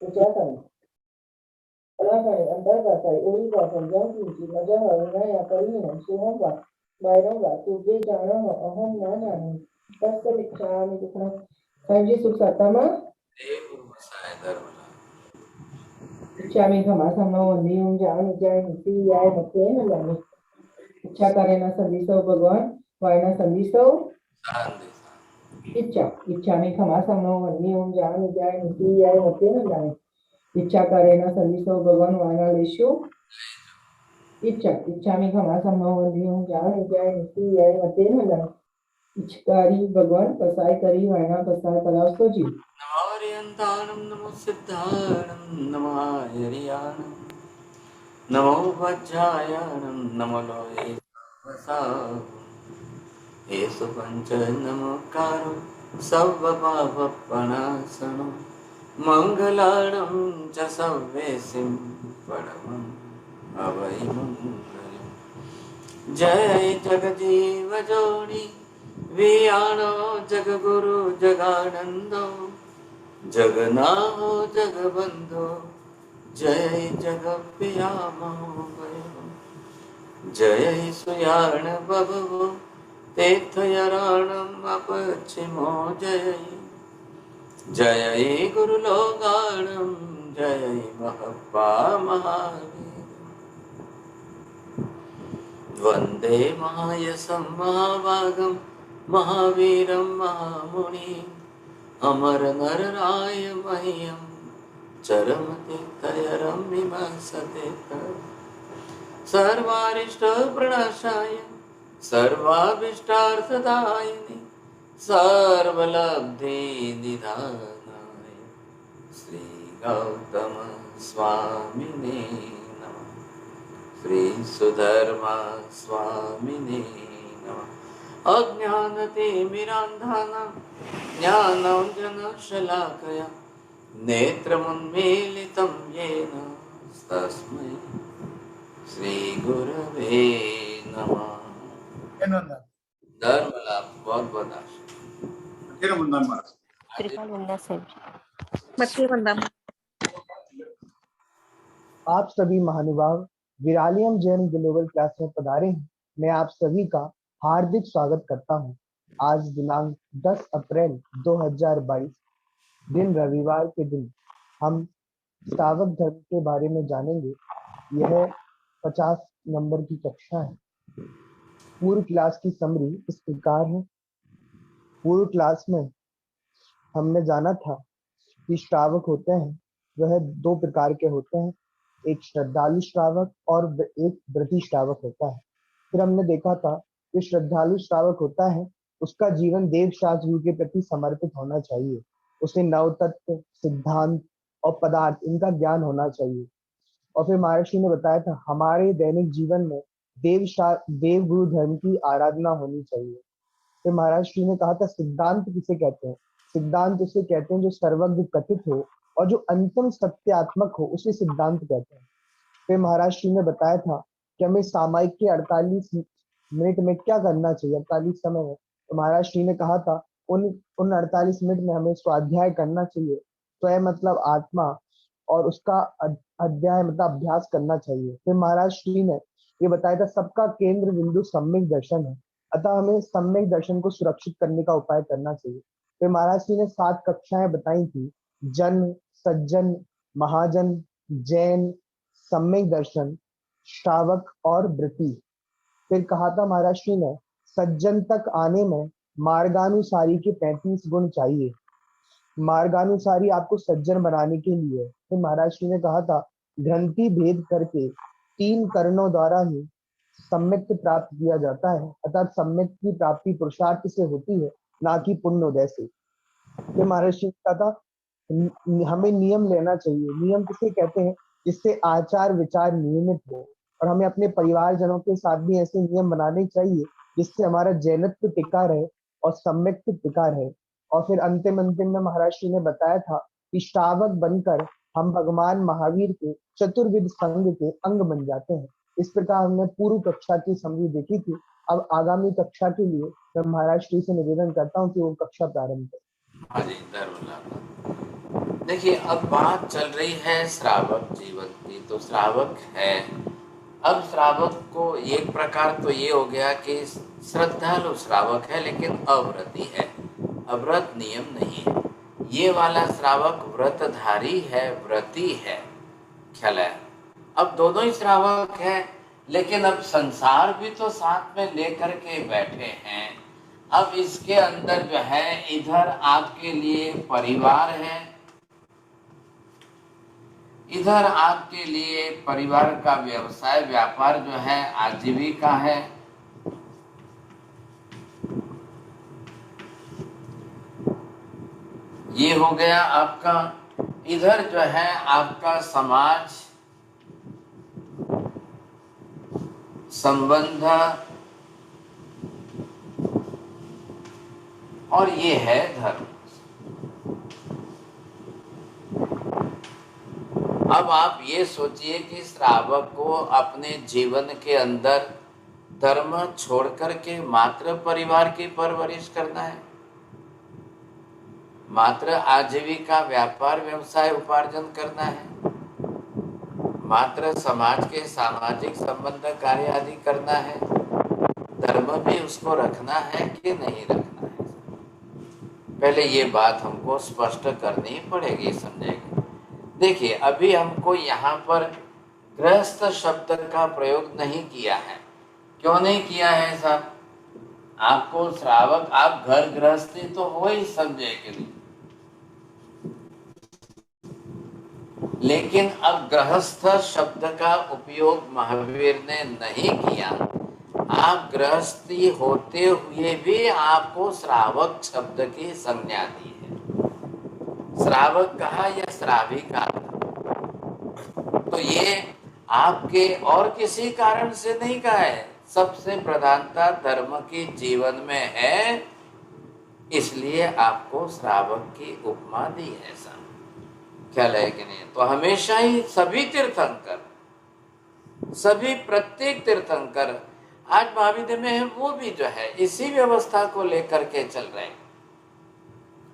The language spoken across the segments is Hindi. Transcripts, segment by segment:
तो क्या करें? अंतर्गत उड़ीगा संजाति मजा या परिणम सुहंगा बायरंगा तुझे जाना हो अहम ना जाने तस्य इच्छामि दुखम। संजय सुख सतमा इच्छामि खमासनो नियम जान जाय नीति याय मते न जाने इच्छा करे ना संदिसो भगवान वायना संदिसो इच्छामि खमासनो नियम जान जाय नीति याय मते न जाने इच्छा करे ना संदिसो भगवान वायना लेशु इच्छामि खमासनो नियम जान जाय नीति याय मते न जाने इच्छकारी भगवान पसाय करी वायना पसाय परास्तो जी नमोरियंताणं नमो सिद्धाणं नमो हरियाणं नमो वज्रायणं नमो लोये वसावं येषु पञ्च नमोकारो सर्वपापप्रणाशनं मङ्गलाणं च सर्वेसिं परमं अवैमङ्गलं। जय जगजीव जोनि वियाणो जगगुरु जगानन्दो जगन्नाथो जगबंधो जय जगप्रियामो जय सुयाण बभवो तीर्थयारणम् अपचिमो जय जय गुरुलोकाणं जय महप्पा महावीर वन्दे महायशं महाभागं महावीरं महामुनिम् अमर नर राय मह्यम चरमतीर्थयरमिमंसते सर्वारिष्ट प्रणाशाय सर्वाभीष्टार्थदायिने सर्वलब्धि निधानाय श्री गौतम स्वामिने नमः। श्री सुधर्मा स्वामिने नमः। अज्ञानतिमिरान्धानां ज्ञानाञ्जनशलाकया नेत्रमुन्मीलितं येन तस्मै श्रीगुरवे नमः। धर्मलाभ बहुत बहुत आप सभी महानुभाव विरालियम जैन ग्लोबल क्लास में पधारे हैं। मैं आप सभी का हार्दिक स्वागत करता हूं। आज दिनांक 10 अप्रैल 2022 दिन रविवार के दिन हम श्रावक धर्म के बारे में जानेंगे। यह 50 नंबर की कक्षा है। पूर्व क्लास की समरी इस प्रकार है। पूर्व क्लास में हमने जाना था कि श्रावक होते हैं वह दो प्रकार के होते हैं, एक श्रद्धालु श्रावक और एक व्रती श्रावक होता है। फिर हमने देखा था कि श्रद्धालु श्रावक होता है उसका जीवन देव शास्त्र के प्रति समर्पित होना चाहिए। उसे नव तत्व, सिद्धांत और पदार्थ इनका ज्ञान होना चाहिए। और फिर महर्षि ने बताया था हमारे दैनिक जीवन में देव गुरु धर्म की आराधना होनी चाहिए। फिर महर्षि ने कहा था सिद्धांत किसे कहते हैं? सिद्धांत उसे कहते हैं जो सर्वज्ञ कथित हो और जो अंतिम सत्यात्मक हो, उसे सिद्धांत कहते हैं। फिर महर्षि ने बताया था कि हमें सामायिक के 48 मिनट में क्या करना चाहिए। 48 समय में तो महर्षि ने कहा था उन 48 मिनट में हमें स्वाध्याय करना चाहिए। स्वयं मतलब आत्मा और उसका अध्याय मतलब अभ्यास करना चाहिए। फिर महर्षि ने ये बताया था सबका केंद्र बिंदु सम्यक दर्शन है, अतः हमें सम्यक दर्शन को सुरक्षित करने का उपाय करना चाहिए। फिर महाराज ने 7 कक्षाएं बताई थी, जन, सज्जन, महाजन, जैन, सम्यक दर्शन, श्रावक और व्रती। फिर कहा था महाराज ने सज्जन तक आने में मार्गानुसारी के 35 गुण चाहिए। मार्गानुसारी आपको सज्जन बनाने के लिए। फिर महाराज ने कहा था ग्रंथि भेद करके 3 करणों द्वारा ही सम्यक प्राप्त किया जाता है, अर्थात सम्यक की प्राप्ति पुरुषार्थ से होती है, ना कि पुण्योदय से। फिर महर्षि ने कहा था हमें नियम लेना चाहिए। नियम किसे कहते हैं? जिससे आचार विचार नियमित हो, और हमें अपने परिवारजनों के साथ भी ऐसे नियम बनाने चाहिए जिससे हमारा जैनत्व टिका रहे और सम्यक्त्व टिका रहे। और फिर अंतिम में महर्षि ने बताया था कि श्रावक बनकर हम भगवान महावीर के चतुर्विध संघ के अंग बन जाते हैं। इस प्रकार हमने पूर्व कक्षा की समरी देखी थी। अब आगामी कक्षा के लिए मैं महाराज श्री से निवेदन करता हूँ कि वो कक्षा प्रारंभ करें। देखिए, अब बात चल रही है श्रावक जीवन की। तो श्रावक है, अब श्रावक को एक प्रकार तो ये हो गया कि श्रद्धालु श्रावक है लेकिन अव्रती है, अव्रत नियम नहीं है। ये वाला श्रावक व्रतधारी है, व्रती है, ख्याल है। अब दोनों ही श्रावक है, लेकिन अब संसार भी तो साथ में लेकर के बैठे हैं। अब इसके अंदर जो है, इधर आपके लिए परिवार है, इधर आपके लिए परिवार का व्यवसाय व्यापार जो है, आजीविका है। ये हो गया आपका। इधर जो है आपका समाज संबंध, और ये है धर्म। अब आप ये सोचिए कि श्रावक को अपने जीवन के अंदर धर्म छोड़ करके मात्र परिवार की परवरिश करना है, मात्र आजीविका व्यापार व्यवसाय उपार्जन करना है, मात्र समाज के सामाजिक संबंध कार्य आदि करना है, धर्म भी उसको रखना है कि नहीं रखना है। पहले ये बात हमको स्पष्ट करनी पड़ेगी, समझेंगे। देखिए, अभी हमको यहाँ पर गृहस्थ शब्द का प्रयोग नहीं किया है। क्यों नहीं किया है साहब? आपको श्रावक, आप घर गृहस्थी तो हो ही, समझे कि नहीं, लेकिन अब गृहस्थ शब्द का उपयोग महावीर ने नहीं किया। आप गृहस्थी होते हुए भी आपको श्रावक शब्द की संज्ञा दी है। श्रावक कहा या श्राविका, तो ये आपके और किसी कारण से नहीं कहा है, सबसे प्रधानता धर्म की जीवन में है, इसलिए आपको श्रावक की उपमा दी है। ऐसा ख्याल है कि नहीं? तो हमेशा ही सभी तीर्थंकर, सभी प्रत्येक तीर्थंकर आज महाविद्या में है, वो भी जो है इसी व्यवस्था को लेकर के चल रहे हैं।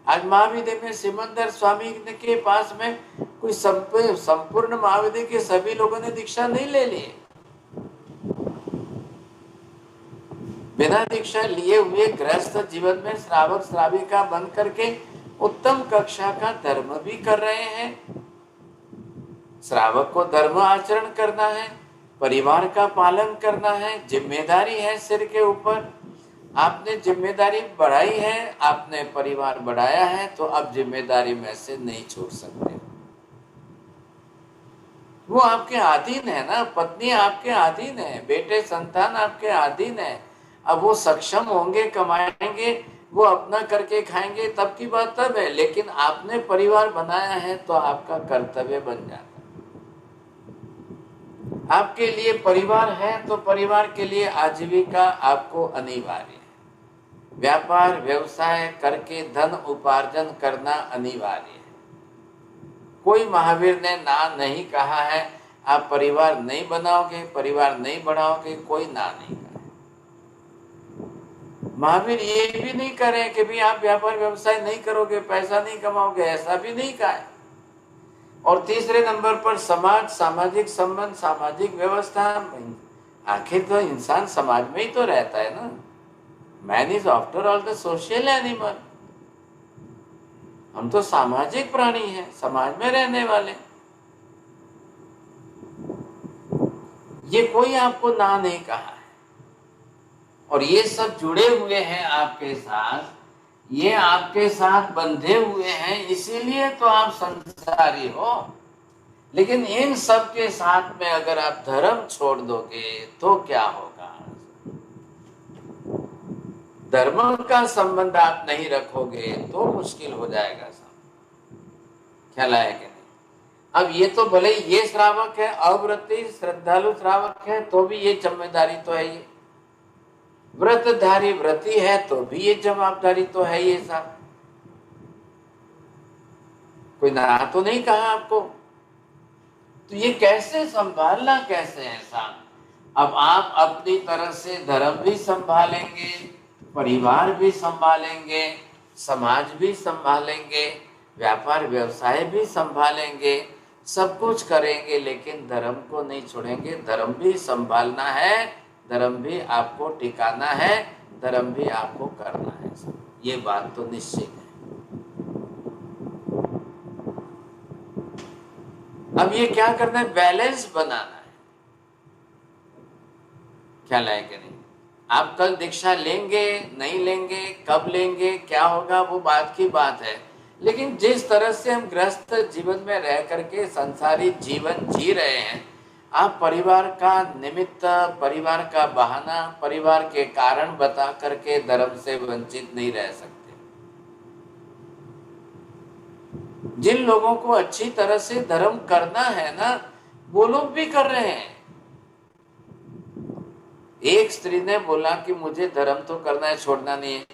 आज महाविद्या में सिमंदर स्वामी के पास में कोई संपूर्ण महाविद्या के सभी लोगों ने दीक्षा नहीं ले ली। बिना दीक्षा लिए हुए गृहस्थ जीवन में श्रावक श्राविका बन करके उत्तम कक्षा का धर्म भी कर रहे हैं। श्रावक को धर्म आचरण करना है, परिवार का पालन करना है, जिम्मेदारी है सिर के ऊपर। आपने जिम्मेदारी बढ़ाई है, आपने परिवार बढ़ाया है, तो अब जिम्मेदारी में से नहीं छूट सकते। वो आपके अधीन है ना, पत्नी आपके अधीन है, बेटे संतान आपके अधीन है। अब वो सक्षम होंगे, कमाएंगे, वो अपना करके खाएंगे, तब की बात तब है, लेकिन आपने परिवार बनाया है तो आपका कर्तव्य बन जाता है। आपके लिए परिवार है तो परिवार के लिए आजीविका आपको अनिवार्य है। व्यापार व्यवसाय करके धन उपार्जन करना अनिवार्य है। कोई महावीर ने ना नहीं कहा है आप परिवार नहीं बनाओगे, परिवार नहीं बढ़ाओगे, कोई ना नहीं कहा। महावीर ये भी नहीं करे कि भी आप व्यापार व्यवसाय नहीं करोगे, पैसा नहीं कमाओगे, ऐसा भी नहीं कहा है। और तीसरे नंबर पर समाज, सामाजिक संबंध, सामाजिक व्यवस्था, आखिर तो इंसान समाज में ही तो रहता है ना। Man is after all the social animal. हम तो सामाजिक प्राणी हैं, समाज में रहने वाले। ये कोई आपको ना नहीं कहा है। और ये सब जुड़े हुए हैं आपके साथ, ये आपके साथ बंधे हुए हैं, इसीलिए तो आप संसारी हो। लेकिन इन सब के साथ में अगर आप धर्म छोड़ दोगे तो क्या होगा? धर्म का संबंध आप नहीं रखोगे तो मुश्किल हो जाएगा सब। ख्याल आया कि नहीं? अब ये तो भले ये श्रावक है, अव्रती श्रद्धालु श्रावक है, तो भी ये जिम्मेदारी तो है। ये व्रतधारी व्रती है तो भी ये जवाबदारी तो है। ये सब कोई ना तो नहीं कहा आपको, तो ये कैसे संभालना, कैसे ऐसा? अब आप अपनी तरह से धर्म भी संभालेंगे, परिवार भी संभालेंगे, समाज भी संभालेंगे, व्यापार व्यवसाय भी संभालेंगे, सब कुछ करेंगे, लेकिन धर्म को नहीं छोड़ेंगे। धर्म भी संभालना है, धर्म भी आपको टिकाना है, धर्म भी आपको करना है। ये बात तो निश्चित है। अब ये क्या करना है? बैलेंस बनाना है। ख्याल है कि नहीं? आप कल दीक्षा लेंगे नहीं लेंगे, कब लेंगे, क्या होगा, वो बात की बात है। लेकिन जिस तरह से हम गृहस्थ जीवन में रह करके संसारी जीवन जी रहे हैं, आप परिवार का निमित्त, परिवार का बहाना, परिवार के कारण बता करके धर्म से वंचित नहीं रह सकते। जिन लोगों को अच्छी तरह से धर्म करना है ना, वो लोग भी कर रहे हैं। एक स्त्री ने बोला कि मुझे धर्म तो करना है, छोड़ना नहीं है,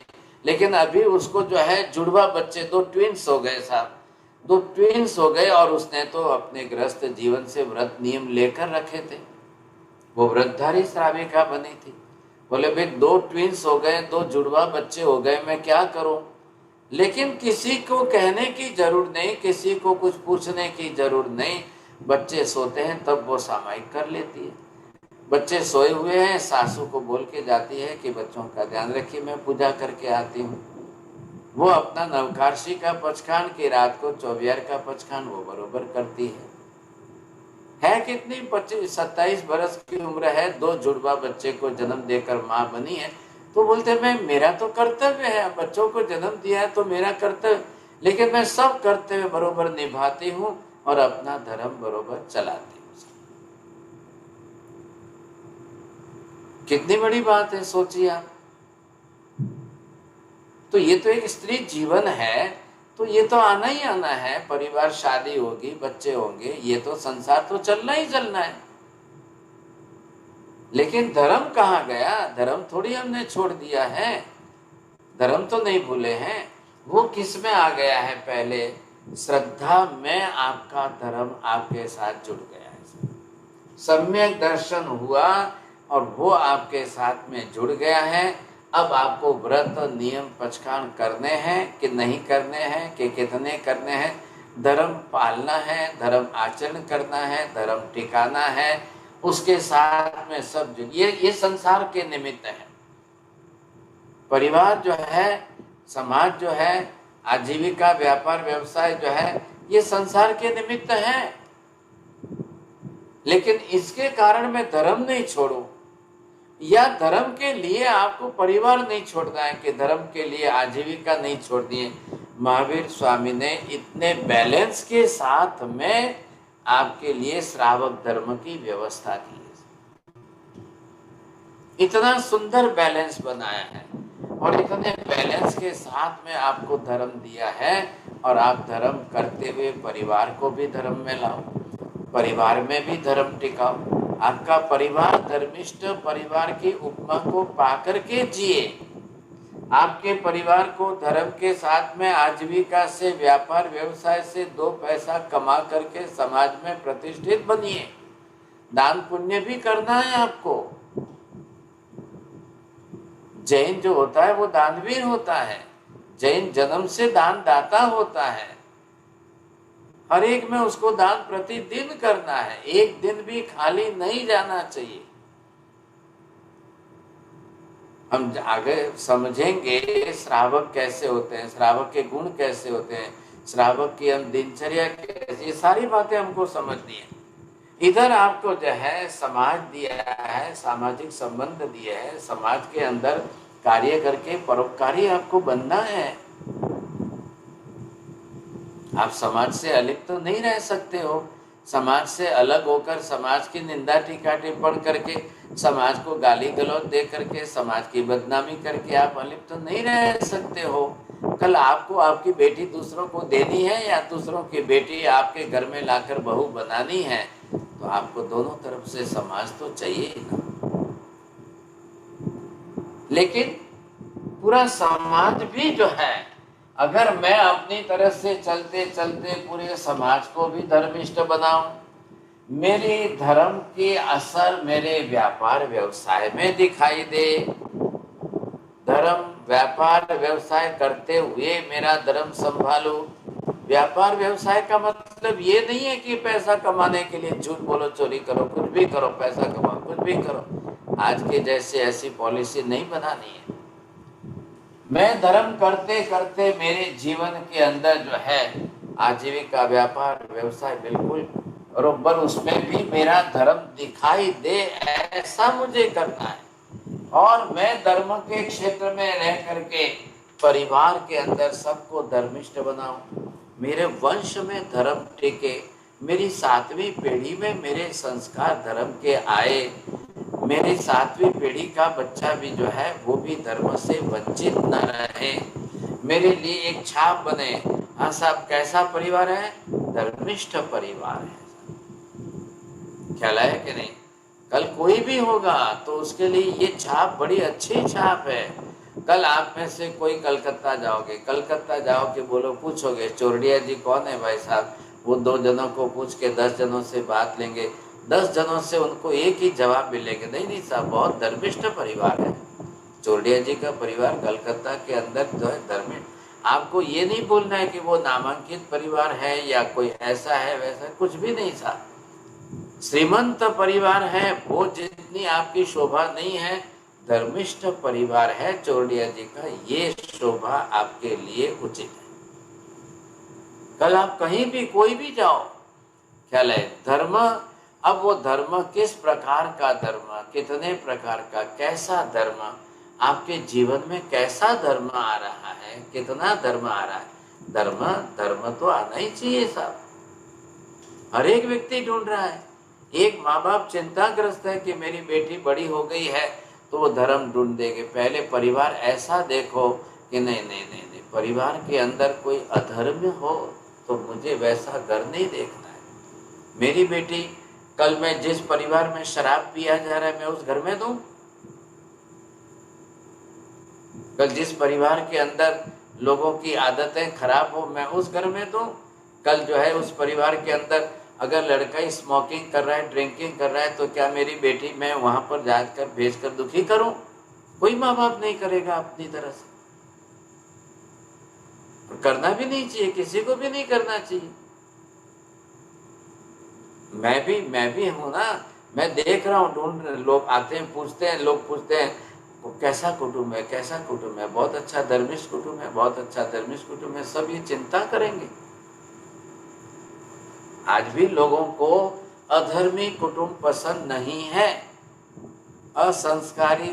लेकिन अभी उसको जो है जुड़वा बच्चे, 2 ट्विंस हो गए साहब, 2 ट्विंस हो गए, और उसने तो अपने गृहस्थ जीवन से व्रत नियम लेकर रखे थे। वो व्रतधारी श्राविका बनी थी। बोले भाई 2 ट्विंस हो गए, 2 जुड़वा बच्चे हो गए, मैं क्या करूं? लेकिन किसी को कहने की जरूरत नहीं, किसी को कुछ पूछने की जरूरत नहीं। बच्चे सोते हैं तब वो सामायिक कर लेती है। बच्चे सोए हुए हैं, सासू को बोल के जाती है कि बच्चों का ध्यान रखिए, मैं पूजा करके आती हूँ। वो अपना नवकार्षी का पचखान की रात को चौबियार का पचखान वो बरोबर करती है कितनी 25-27 बरस की उम्र है, 2 जुड़वा बच्चे को जन्म देकर माँ बनी है। तो बोलते मैं, मेरा तो कर्तव्य है, बच्चों को जन्म दिया है तो मेरा कर्तव्य, लेकिन मैं सब कर्तव्य बरोबर निभाती हूँ और अपना धर्म बरोबर चलाती हूँ। कितनी बड़ी बात है, सोचिए आप। तो ये तो एक स्त्री जीवन है, तो ये तो आना ही आना है। परिवार, शादी होगी, बच्चे होंगे, ये तो संसार तो चलना ही चलना है। लेकिन धर्म कहाँ गया? धर्म थोड़ी हमने छोड़ दिया है, धर्म तो नहीं भूले हैं। वो किस में आ गया है? पहले श्रद्धा में आपका धर्म आपके साथ जुड़ गया है, सम्यक दर्शन हुआ और वो आपके साथ में जुड़ गया है। अब आपको व्रत नियम पचखान करने हैं कि नहीं करने हैं, कि कितने करने हैं, धर्म पालना है, धर्म आचरण करना है, धर्म टिकाना है, उसके साथ में सब ये संसार के निमित्त है। परिवार जो है, समाज जो है, आजीविका, व्यापार, व्यवसाय जो है, ये संसार के निमित्त है। लेकिन इसके कारण मैं धर्म नहीं छोड़ू, या धर्म के लिए आपको परिवार नहीं छोड़ना है, कि धर्म के लिए आजीविका नहीं छोड़नी है। महावीर स्वामी ने इतने बैलेंस के साथ में आपके लिए श्रावक धर्म की व्यवस्था की है। इतना सुंदर बैलेंस बनाया है और इतने बैलेंस के साथ में आपको धर्म दिया है, और आप धर्म करते हुए परिवार को भी धर्म में लाओ, परिवार में भी धर्म टिकाओ। आपका परिवार धर्मिष्ठ परिवार की उपमा को पाकर के जिए। आपके परिवार को धर्म के साथ में आजीविका से, व्यापार व्यवसाय से 2 पैसा कमा करके समाज में प्रतिष्ठित बनिए। दान पुण्य भी करना है आपको। जैन जो होता है वो दानवीर होता है, जैन जन्म से दान दाता होता है। हर एक में उसको दान प्रतिदिन करना है, एक दिन भी खाली नहीं जाना चाहिए। हम आगे समझेंगे श्रावक कैसे होते हैं, श्रावक के गुण कैसे होते हैं, श्रावक की हम दिनचर्या कैसे, ये सारी बातें हमको समझनी है। इधर आपको जो है समाज दिया है, सामाजिक संबंध दिए है, समाज के अंदर कार्य करके परोपकारी आपको बनना है। आप समाज से अलिप्त तो नहीं रह सकते हो। समाज से अलग होकर समाज की निंदा टीका टिप्पण करके, समाज को गाली गलौज दे करके, समाज की बदनामी करके आप अलिप्त तो नहीं रह सकते हो। कल आपको आपकी बेटी दूसरों को देनी है या दूसरों की बेटी आपके घर में लाकर बहू बनानी है, तो आपको दोनों तरफ से समाज तो चाहिए ही ना। लेकिन पूरा समाज भी जो है, अगर मैं अपनी तरफ से चलते चलते पूरे समाज को भी धर्मिष्ठ बनाऊं, मेरी धर्म की असर मेरे व्यापार व्यवसाय में दिखाई दे, धर्म व्यापार व्यवसाय करते हुए मेरा धर्म संभालूं, व्यापार व्यवसाय का मतलब ये नहीं है कि पैसा कमाने के लिए झूठ बोलो, चोरी करो, कुछ भी करो, पैसा कमाओ, कुछ भी करो। आज के जैसे ऐसी पॉलिसी नहीं बनानी है। मैं धर्म करते करते मेरे जीवन के अंदर जो है आजीविका, व्यापार व्यवसाय बिल्कुल बरोबर, उसमें भी मेरा धर्म दिखाई दे ऐसा मुझे करना है। और मैं धर्म के क्षेत्र में रह करके परिवार के अंदर सबको धर्मिष्ठ बनाऊं, मेरे वंश में धर्म टिके, मेरी 7वीं पीढ़ी में मेरे संस्कार धर्म के आए, मेरी 7वीं पीढ़ी का बच्चा भी जो है वो भी धर्म से वंचित न रहे, मेरे लिए एक छाप बने। हाँ साहब, कैसा परिवार है? धर्मिष्ठ परिवार है। ख्याल है कि नहीं? कल कोई भी होगा तो उसके लिए ये छाप बड़ी अच्छी छाप है। कल आप में से कोई कलकत्ता जाओगे, कलकत्ता जाओ के बोलो, पूछोगे चोरडिया जी कौन है भाई साहब, वो 2 जनों को पूछ के 10 जनों से बात लेंगे, 10 जनों से उनको एक ही जवाब मिलेगा, नहीं नहीं साहब बहुत धर्मिष्ठ परिवार है। चोरडिया जी का परिवार कलकत्ता के अंदर जो है धर्मिष्ठ। आपको ये नहीं बोलना है कि वो नामांकित परिवार है या कोई ऐसा है वैसा, कुछ भी नहीं साहब। श्रीमंत परिवार है वो जितनी आपकी शोभा नहीं है, धर्मिष्ठ परिवार है चोरडिया जी का, ये शोभा आपके लिए उचित है। कल आप कहीं भी कोई भी जाओ, ख्याल है धर्म, अब वो धर्म किस प्रकार का धर्म, कितने प्रकार का, कैसा धर्म आपके जीवन में, कैसा धर्म आ रहा है, कितना धर्म आ रहा है। धर्म तो आना ही चाहिए साहब। हर एक व्यक्ति ढूंढ रहा है। एक माँ बाप चिंताग्रस्त है कि मेरी बेटी बड़ी हो गई है तो वो धर्म ढूंढ देंगे। पहले परिवार ऐसा देखो कि नहीं नहीं नहीं नहीं, परिवार के अंदर कोई अधर्म हो तो मुझे वैसा घर नहीं देखना है। मेरी बेटी, कल मैं जिस परिवार में शराब पिया जा रहा है मैं उस घर में दूं? कल जिस परिवार के अंदर लोगों की आदतें खराब हो मैं उस घर में दूं? कल जो है उस परिवार के अंदर अगर लड़का ही स्मोकिंग कर रहा है, ड्रिंकिंग कर रहा है, तो क्या मेरी बेटी मैं वहां पर जाकर भेजकर दुखी करूं? कोई माँ बाप नहीं करेगा अपनी तरह से, करना भी नहीं चाहिए, किसी को भी नहीं करना चाहिए। मैं भी हूं ना, मैं देख रहा हूँ, ढूंढ, लोग आते हैं, पूछते हैं, लोग पूछते हैं वो कैसा कुटुंब है, कैसा कुटुंब है, बहुत अच्छा धर्मिष्ठ कुटुंब है, बहुत अच्छा धर्मिष्ठ कुटुंब है, सब ये चिंता करेंगे। आज भी लोगों को अधर्मी कुटुंब पसंद नहीं है। असंस्कारी,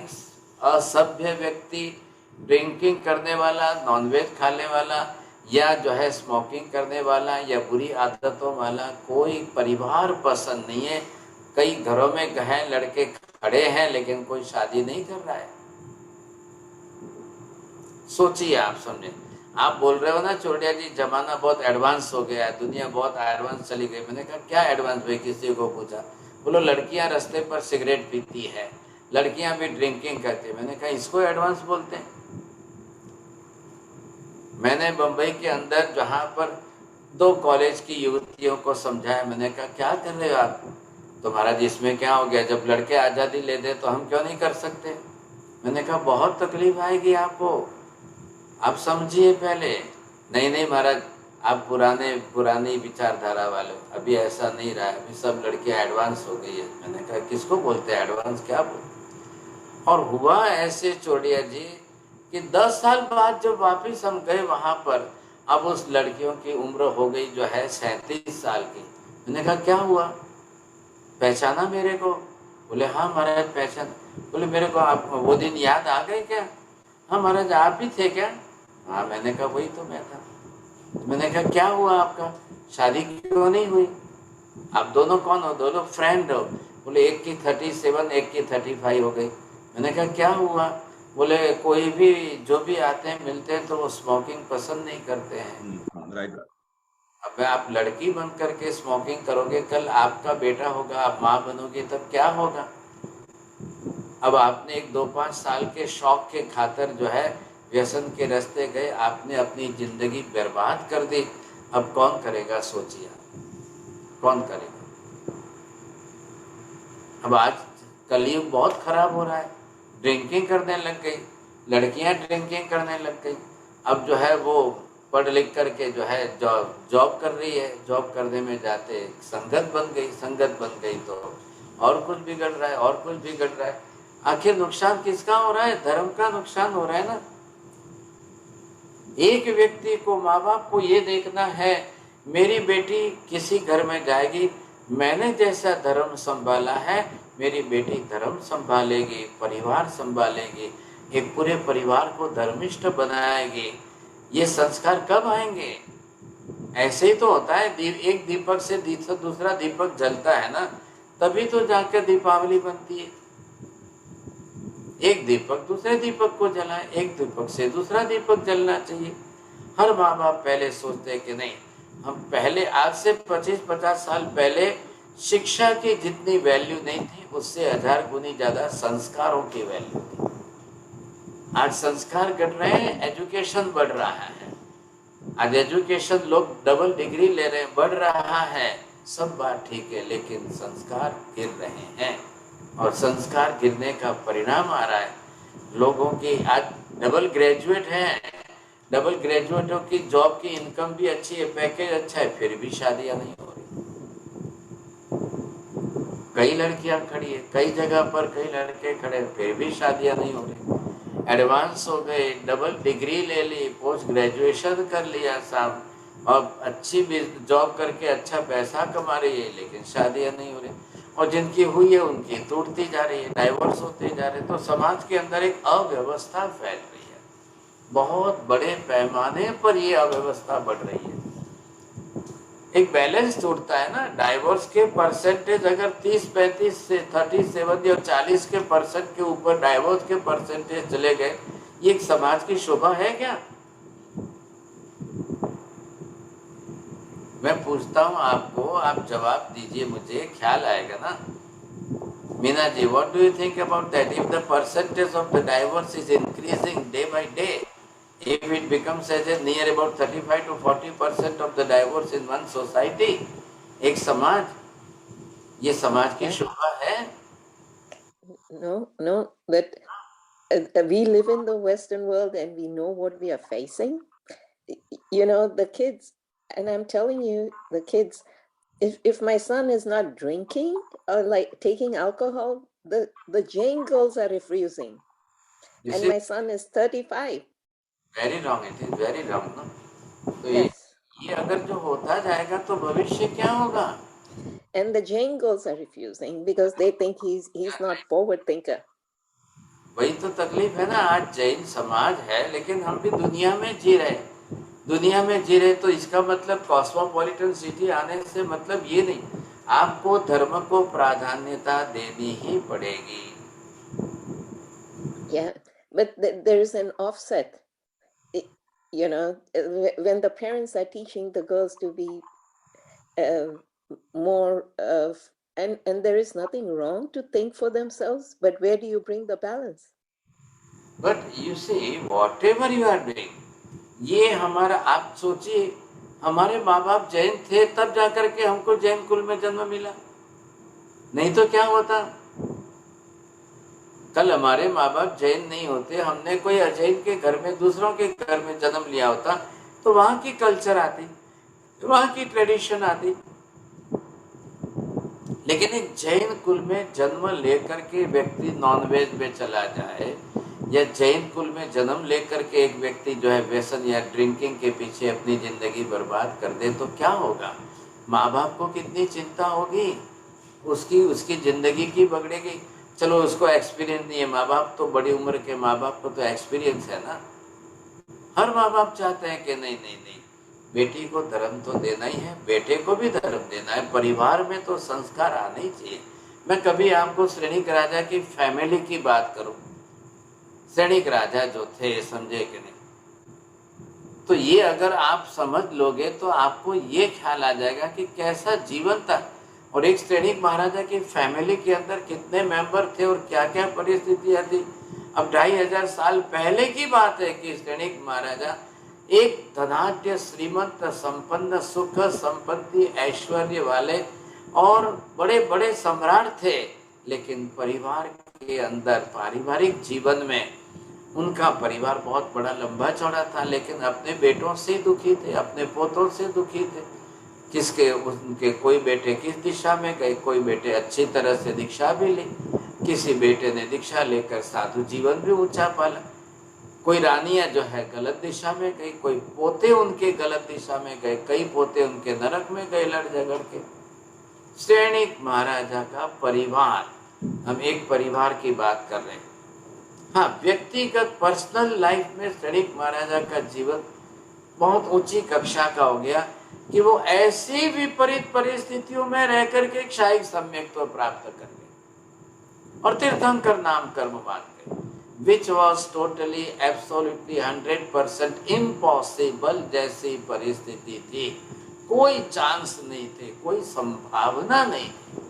असभ्य व्यक्ति, ड्रिंकिंग करने वाला, नॉनवेज खाने वाला, या जो है स्मोकिंग करने वाला, या बुरी आदतों वाला कोई परिवार पसंद नहीं है। कई घरों में गहन लड़के खड़े हैं लेकिन कोई शादी नहीं कर रहा है। सोचिए, आप समझे। आप बोल रहे हो ना चोरडिया जी जमाना बहुत एडवांस हो गया है, दुनिया बहुत एडवांस चली गई। मैंने कहा क्या एडवांस हुई? किसी को पूछा, बोलो लड़कियां रास्ते पर सिगरेट पीती है, लड़कियां भी ड्रिंकिंग करती है। मैंने कहा इसको एडवांस बोलते हैं? मैंने बंबई के अंदर जहाँ पर 2 कॉलेज की युवतियों को समझाया, मैंने कहा क्या कर रहे हो आप? तो महाराज इसमें क्या हो गया, जब लड़के आज़ादी ले दे तो हम क्यों नहीं कर सकते? मैंने कहा बहुत तकलीफ आएगी आपको, आप समझिए पहले। नहीं नहीं महाराज, आप पुरानी विचारधारा वाले, अभी ऐसा नहीं रहा है, अभी सब लड़कियां एडवांस हो गई है। मैंने कहा किसको बोलते हैं एडवांस, क्या बोलते? और हुआ ऐसे चोरडिया जी कि 10 साल बाद जब वापिस हम गए वहां पर, अब उस लड़कियों की उम्र हो गई जो है 37 साल की। मैंने कहा क्या हुआ, पहचाना मेरे को? बोले हाँ महाराज पहचान। बोले मेरे को आप वो दिन याद आ गए क्या? हाँ महाराज आप ही थे क्या? हाँ। मैंने कहा वही तो मैं था। मैंने कहा क्या हुआ आपका, शादी क्यों नहीं हुई? आप दोनों कौन हो? दोनों फ्रेंड हो। बोले एक की 37, एक की 35 हो गई। मैंने कहा क्या हुआ? बोले कोई भी जो भी आते हैं मिलते हैं तो वो स्मोकिंग पसंद नहीं करते हैं। राइट। अब आप लड़की बन करके स्मोकिंग करोगे, कल आपका बेटा होगा, आप माँ बनोगी, तब क्या होगा? अब आपने एक 2-5 साल के शौक के खातर जो है व्यसन के रास्ते गए, आपने अपनी जिंदगी बर्बाद कर दी। अब कौन करेगा? सोचिए कौन करेगा? अब आज कलयुग बहुत खराब हो रहा है, ड्रिंकिंग करने लग गई, लड़कियां ड्रिंकिंग करने लग गई। अब जो है वो पढ़ लिख करके जो है जॉब कर रही है, जॉब करने में जाते संगत बन गई तो और कुछ बिगड़ रहा है, और कुछ बिगड़ रहा है। आखिर नुकसान किसका हो रहा है? धर्म का नुकसान हो रहा है ना। एक व्यक्ति को, माँ बाप को ये देखना है मेरी बेटी किसी घर में जाएगी, मैंने जैसा धर्म संभाला है मेरी बेटी धर्म संभालेगी, परिवार संभालेगी, एक पूरे परिवार को धर्मिष्ठ बनाएगी। ये संस्कार कब आएंगे? ऐसे ही तो होता है, एक दीपक से दूसरा दीपक जलता है ना, तभी तो जाकर दीपावली बनती है। एक दीपक दूसरे दीपक को जलाए, एक दीपक से दूसरा दीपक जलना चाहिए। हर माँ बाप पहले सोचते हैं कि नहीं, हम पहले आज से 25-50 साल पहले शिक्षा की जितनी वैल्यू नहीं थी उससे 1000 गुनी ज्यादा संस्कारों की वैल्यू थी। आज संस्कार घट रहे हैं, एजुकेशन बढ़ रहा है। आज एजुकेशन लोग डबल डिग्री ले रहे हैं, बढ़ रहा है, सब बात ठीक है, लेकिन संस्कार गिर रहे हैं और संस्कार गिरने का परिणाम आ रहा है। लोगों की आज डबल ग्रेजुएट हैं, डबल ग्रेजुएटों की जॉब की इनकम भी अच्छी है, पैकेज अच्छा है, फिर भी शादियां नहीं हो रही। कई लड़कियां खड़ी है, कई जगह पर कई लड़के खड़े, फिर भी शादियां नहीं हो रही। एडवांस हो गए, डबल डिग्री ले ली, पोस्ट ग्रेजुएशन कर लिया साहब, और अच्छी जॉब करके अच्छा पैसा कमा रही है, लेकिन शादियां नहीं हो रही। और जिनकी हुई है उनकी टूटती जा रही है, डाइवोर्स होते जा रहे हैं। तो समाज के अंदर एक अव्यवस्था फैल रही है, बहुत बड़े पैमाने पर ये अव्यवस्था बढ़ रही है। एक बैलेंस टूटता है ना। डाइवोर्स के परसेंटेज अगर 30-35 से 37 और 40 के परसेंट के ऊपर डाइवोर्स के परसेंटेज चले गए, ये एक समाज की शोभा है क्या? मैं पूछता हूँ आपको, आप जवाब दीजिए, मुझे ख्याल आएगा ना। Meena ji, what do you think about that? If the percentage of the divorce is increasing day by day, if it becomes as a near about 35 to 40% of the divorce in one society, एक समाज, ये समाज की शोभा है? No, but we live in the Western world and we know what we are facing. You know, the kids, and I'm telling you, the kids, if my son is not drinking or like taking alcohol, the Jane girls are refusing. You And see, my son is 35. very wrong, it is very wrong, no? तो Yes. ये अगर जो होता जाएगा तो भविष्य क्या होगा? And the Jane girls are refusing because they think he's not forward thinker. वही तो तकलीफ है ना। आज जैन समाज है, लेकिन हम भी दुनिया में जी रहे, दुनिया में जी रहे। तो इसका मतलब कॉस्मोपॉलिटन सिटी आने से मतलब ये नहीं, आपको धर्म को प्राधान्यता देनी ही पड़ेगी। Yeah, but there is an offset. You know, when the parents are teaching the girls to be more of, and there is nothing wrong to think for themselves, but where do you bring the balance? But you see, whatever you are doing, ये हमारा, आप सोचिए, हमारे माँ बाप जैन थे तब जाकर के हमको जैन कुल में जन्म मिला, नहीं तो क्या होता? कल हमारे माँ बाप जैन नहीं होते, हमने कोई अजैन के घर में, दूसरों के घर में जन्म लिया होता, तो वहां की कल्चर आती, वहां की ट्रेडिशन आती। लेकिन एक जैन कुल में जन्म लेकर के व्यक्ति नॉनवेज में चला जाए, या जैन कुल में जन्म लेकर के एक व्यक्ति जो है व्यसन या ड्रिंकिंग के पीछे अपनी जिंदगी बर्बाद कर दे, तो क्या होगा? माँ बाप को कितनी चिंता होगी, उसकी जिंदगी की बगड़ेगी। चलो, उसको एक्सपीरियंस नहीं है, माँ बाप तो बड़ी उम्र के माँ बाप को तो एक्सपीरियंस है ना। हर माँ बाप चाहते हैं कि नहीं, बेटी को धर्म तो देना ही है, बेटे को भी धर्म देना है, परिवार में तो संस्कार आने ही चाहिए। मैं कभी आपको श्रेणिक राजा की फैमिली की बात करूं, श्रेणिक राजा जो थे, समझे कि नहीं? तो ये अगर आप समझ लोगे तो आपको ये ख्याल आ जाएगा कि कैसा जीवन था, और एक श्रेणिक महाराजा की फैमिली के अंदर कितने मेंबर थे और क्या क्या परिस्थितियां थी। अब 2500 साल पहले की बात है कि श्रेणिक महाराजा एक धनाढ्य, श्रीमंत, संपन्न, सुख संपत्ति ऐश्वर्य वाले और बड़े बड़े सम्राट थे, लेकिन परिवार के अंदर, पारिवारिक जीवन में उनका परिवार बहुत बड़ा लंबा चौड़ा था, लेकिन अपने बेटों से दुखी थे, अपने पोतों से दुखी थे। किसके उनके कोई बेटे किस दिशा में गए, कोई बेटे अच्छी तरह से दीक्षा भी ली, किसी बेटे ने दीक्षा लेकर साधु जीवन भी ऊंचा पाला, कोई रानियां जो है गलत दिशा में गई, कोई पोते उनके गलत दिशा में गए, कई पोते उनके नरक में गए लड़ झगड़ के। श्रेणिक महाराजा का परिवार, हम एक परिवार की बात कर रहे हैं। हाँ, व्यक्तिगत पर्सनल लाइफ में श्रेणिक महाराजा का जीवन बहुत ऊंची कक्षा का हो गया कि वो ऐसी विपरीत परिस्थितियों में रह करके क्षायिक सम्यक्त्व प्राप्त कर गए और तीर्थंकर नाम कर्म मान गए, which was totally absolutely 100% impossible। जैसी परिस्थिति थी, कोई चांस नहीं थे, कोई संभावना नहीं थी,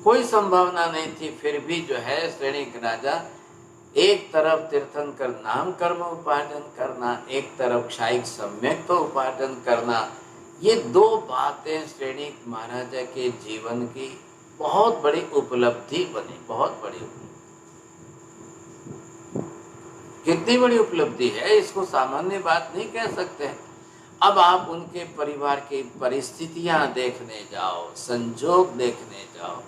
कोई संभावना नहीं थी। फिर भी जो है श्रेणिक राजा एक तरफ तीर्थंकर नाम कर्म उपार्जन करना, एक तरफ क्षायिक सम्यक्त्व उपार्जन करना, ये दो बातें श्रेणिक महाराजा के जीवन की बहुत बड़ी उपलब्धि बनी, बहुत बड़ी उपलब्धि। कितनी बड़ी उपलब्धि है, इसको सामान्य बात नहीं कह सकते। अब आप उनके परिवार की परिस्थितियां देखने जाओ, संजोग देखने जाओ,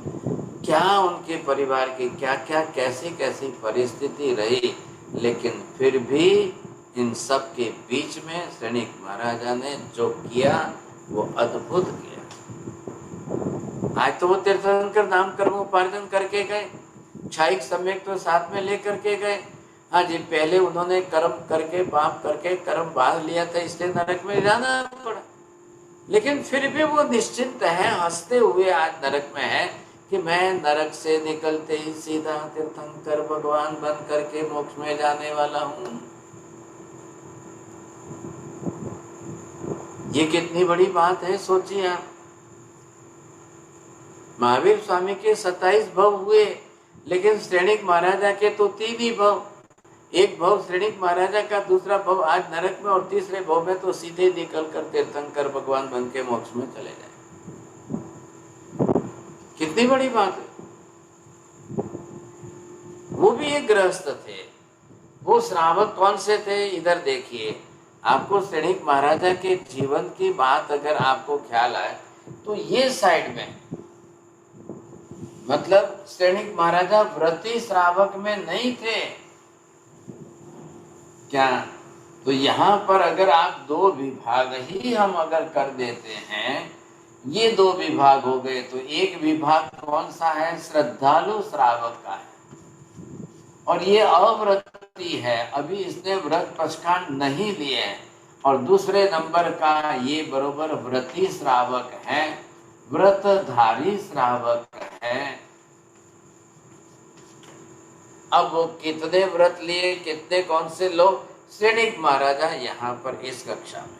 क्या उनके परिवार की क्या क्या कैसी कैसी परिस्थिति रही, लेकिन फिर भी इन सब के बीच में श्रेणिक महाराजा ने जो किया वो अद्भुत किया। आज तो वो तीर्थंकर नाम कर्म उपार्जन करके गए, क्षायिक सम्यक्त्व तो साथ में लेकर के गए। हाँ जी, पहले उन्होंने कर्म करके पाप करके कर्म बांध लिया था, इसलिए नरक में जाना पड़ा, लेकिन फिर भी वो निश्चिंत है, हंसते हुए आज नरक में है कि मैं नरक से निकलते ही सीधा तीर्थंकर भगवान बन करके मोक्ष में जाने वाला हूँ। ये कितनी बड़ी बात है, सोचिए आप। महावीर स्वामी के 27 भव हुए, लेकिन श्रेणिक महाराजा के तो 3 ही भव। एक भव श्रेणिक महाराजा का, दूसरा भव आज नरक में, और तीसरे भव में तो सीधे निकल कर तीर्थंकर भगवान बन के मोक्ष में चले जाए। कितनी बड़ी बात है। वो भी एक गृहस्थ थे, वो श्रावक कौन से थे, इधर देखिए। आपको श्रेणिक महाराजा के जीवन की बात अगर आपको ख्याल आए तो ये साइड में, मतलब श्रेणिक महाराजा व्रती श्रावक में नहीं थे क्या? तो यहाँ पर अगर आप 2 विभाग ही हम अगर कर देते हैं, ये 2 विभाग हो गए, तो एक विभाग कौन सा है, श्रद्धालु श्रावक का है, और ये अव्रती है, अभी इसने व्रत पक्षकांड नहीं लिए हैं। और दूसरे नंबर का ये बरोबर व्रती श्रावक है, व्रतधारी श्रावक है। अब वो कितने व्रत लिए, कितने कौन से लोग, श्रेणिक महाराजा यहाँ पर इस कक्षा में।